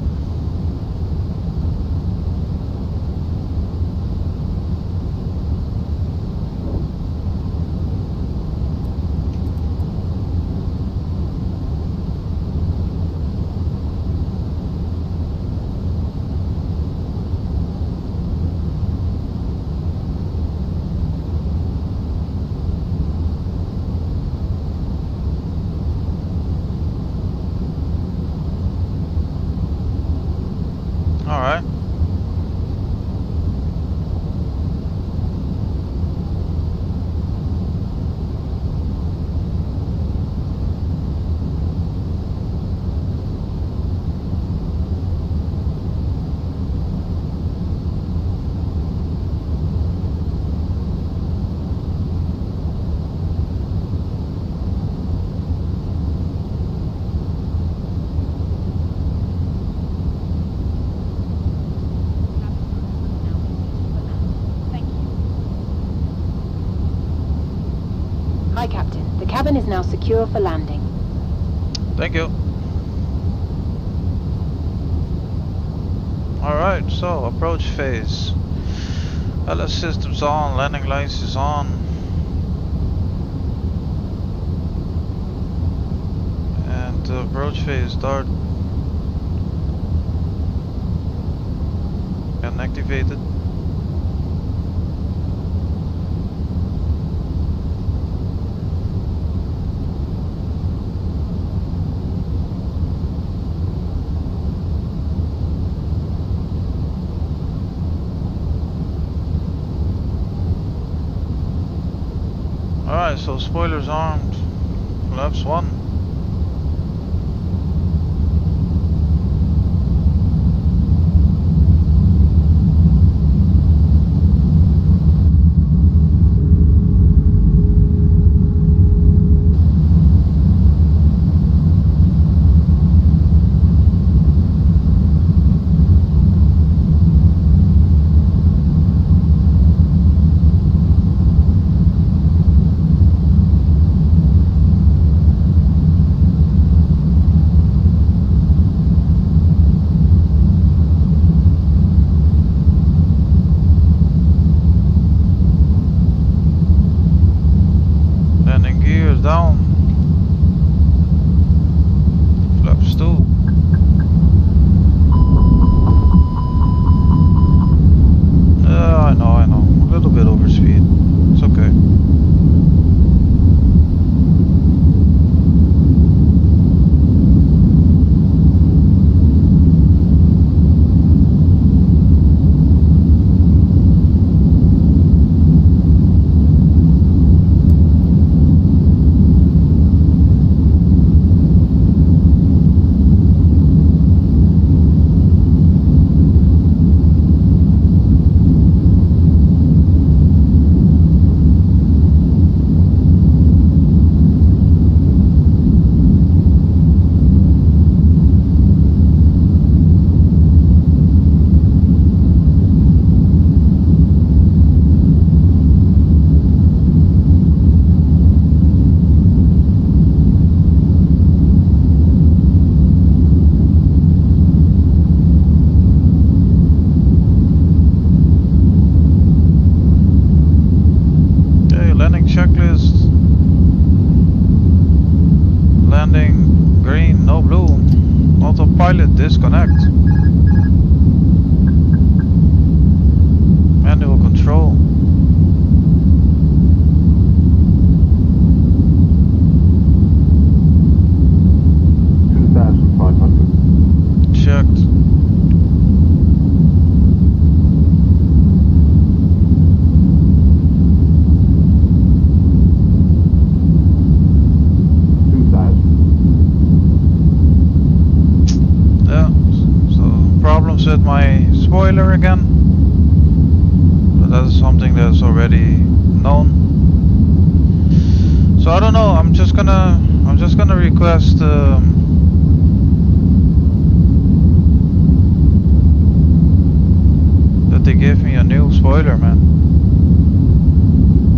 Alright. Hi, Captain. The cabin is now secure for landing. Thank you. Alright, so approach phase. LS systems on, landing lights is on. And approach phase start. And activated. Alright, so spoilers armed, flaps 1. spoiler again, but that's something that's already known. So I don't know. I'm just gonna request. That they give me a new spoiler, man.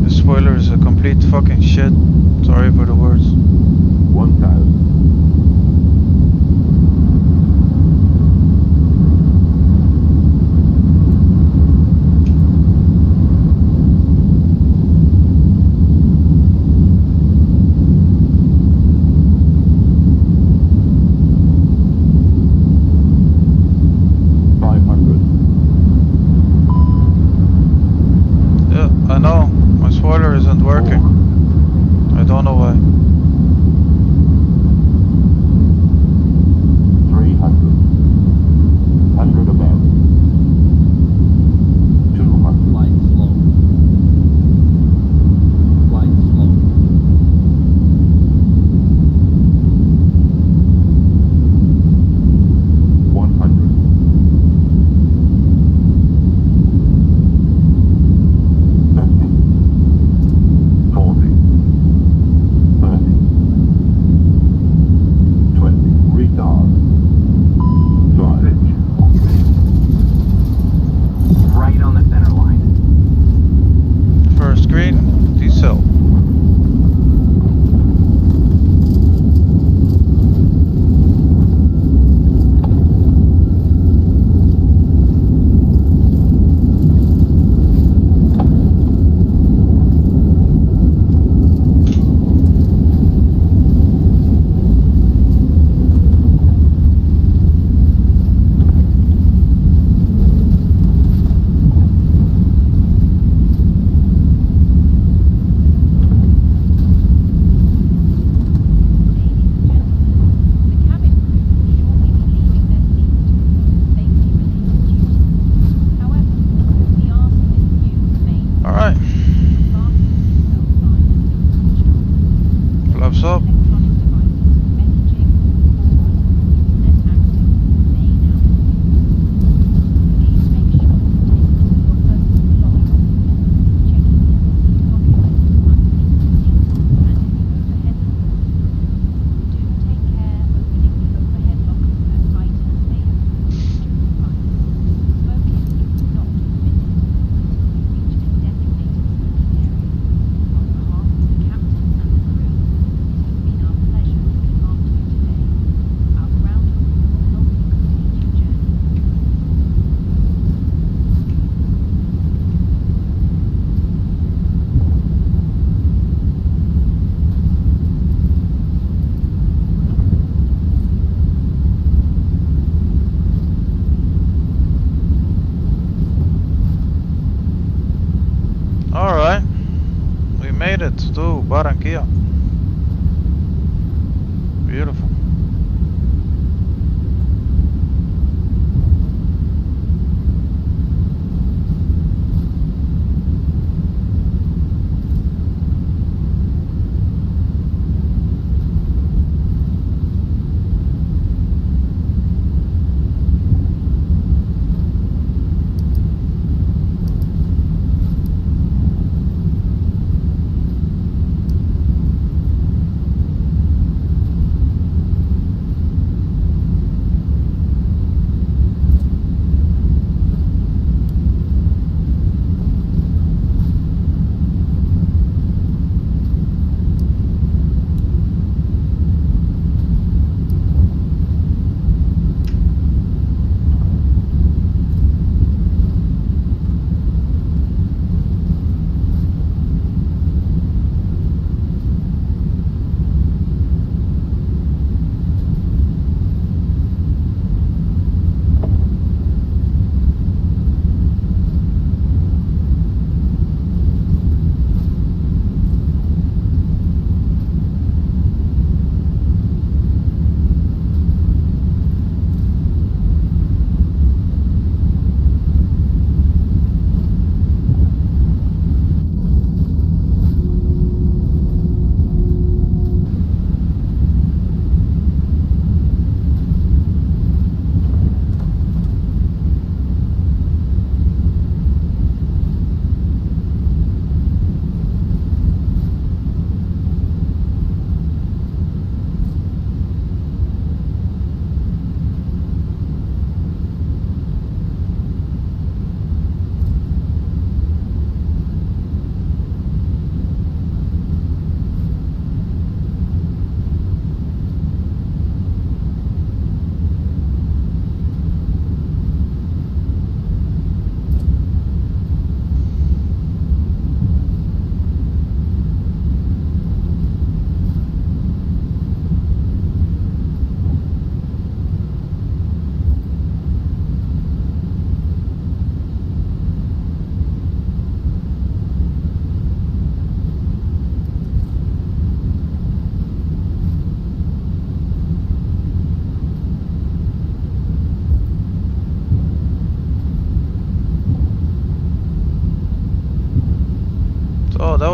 This spoiler is a complete fucking shit. Sorry for the words. 1000. Barranquilla. Beautiful.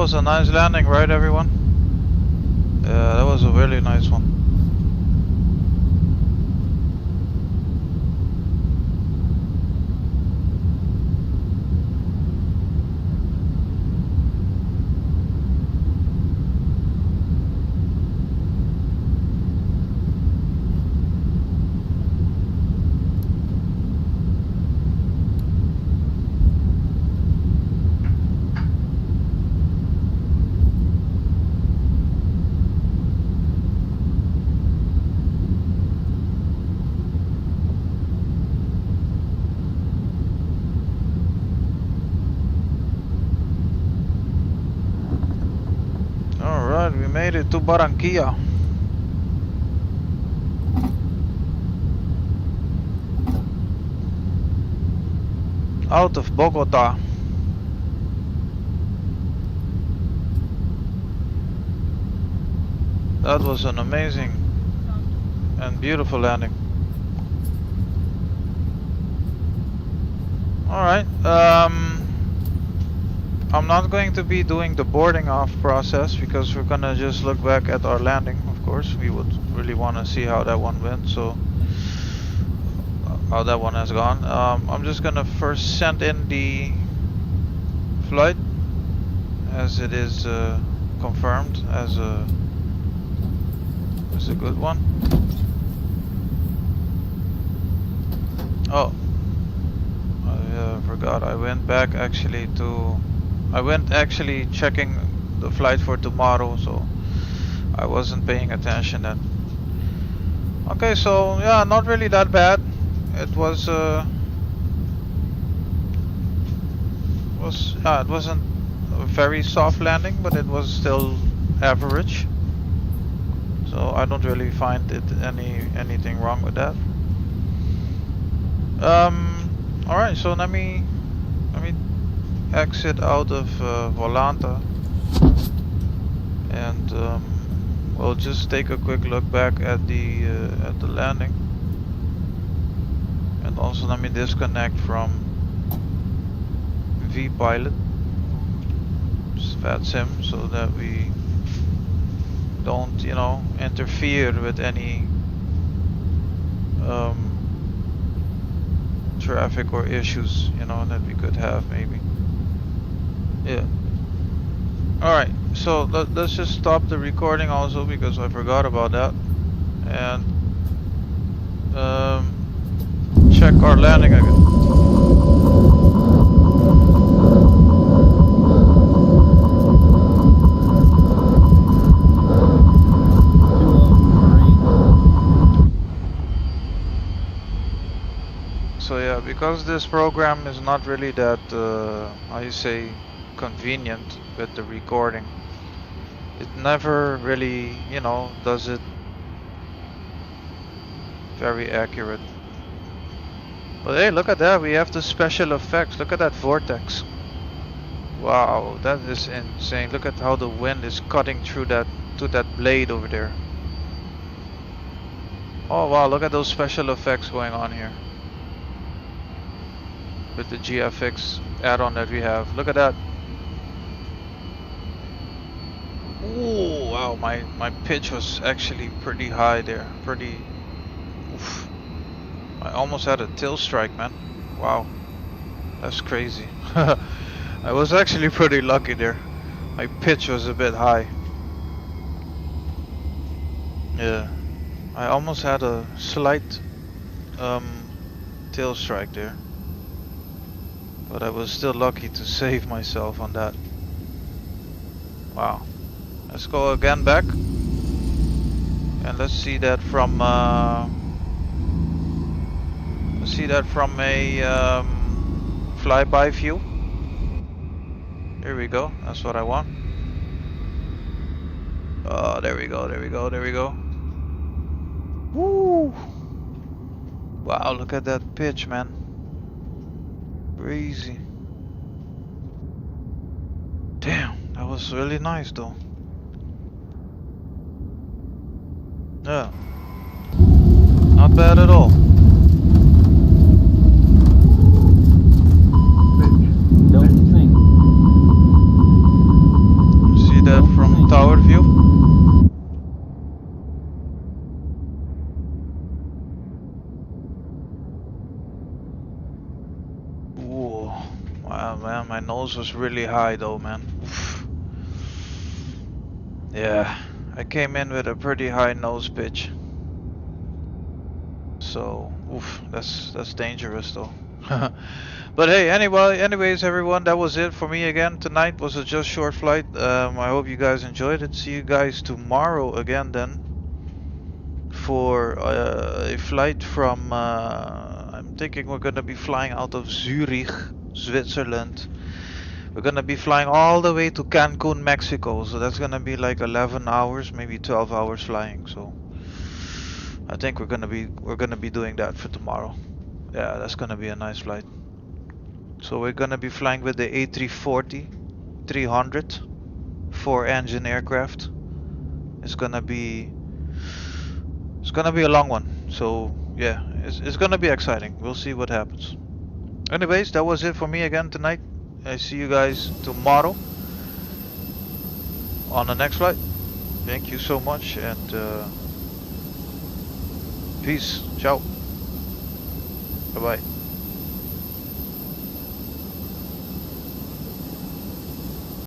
was a nice landing, right everyone? Yeah, that was a really nice one. Alright, we made it to Barranquilla. Out of Bogota. That was an amazing and beautiful landing. Alright, I'm not going to be doing the boarding off process because we're gonna just look back at our landing. Of course, we would really want to see how that one went, so how that one has gone. I'm just gonna first send in the flight as it is confirmed as a good one. Oh, I forgot. I went actually checking the flight for tomorrow, so I wasn't paying attention then. Okay, so yeah, not really that bad. It was it wasn't a very soft landing, but it was still average. So I don't really find it anything wrong with that. All right, so let me exit out of Volanta, and we'll just take a quick look back at the landing, and also let me disconnect from VPilot, Vatsim, so that we don't, interfere with any traffic or issues, that we could have maybe. Yeah. Alright, so let's just stop the recording also because I forgot about that. And check our landing again. So yeah, because this program is not really that, convenient with the recording, it never really, does it very accurate. But hey, look at that, we have the special effects. Look at that vortex. Wow, that is insane. Look at how the wind is cutting through that blade over there. Oh wow, look at those special effects going on here with the GFX add-on that we have. Look at that. Ooh, wow, my pitch was actually pretty high there. Oof. I almost had a tail strike, man. Wow, that's crazy. I was actually pretty lucky there. My pitch was a bit high. Yeah, I almost had a slight tail strike there, but I was still lucky to save myself on that. Wow. Let's go again back, and let's see that from a flyby view. Here we go. That's what I want. Oh, there we go. Woo! Wow, look at that pitch, man. Crazy. Damn, that was really nice though. Yeah, not bad at all. Don't sink. Ooh, wow, man, my nose was really high though, man. Oof. Yeah, I came in with a pretty high nose pitch. So, oof, that's dangerous though. But hey, anyways, everyone, that was it for me again. Tonight was a just short flight. I hope you guys enjoyed it. See you guys tomorrow again then for a flight from. I'm thinking we're gonna be flying out of Zurich, Switzerland. We're gonna be flying all the way to Cancun, Mexico. So that's gonna be like 11 hours, maybe 12 hours flying. So I think we're gonna be doing that for tomorrow. Yeah, that's gonna be a nice flight. So we're gonna be flying with the A320-300 4-engine aircraft. It's gonna be a long one. So yeah, it's gonna be exciting. We'll see what happens. Anyways, that was it for me again tonight. I see you guys tomorrow on the next flight. Thank you so much and peace. Ciao. Bye bye.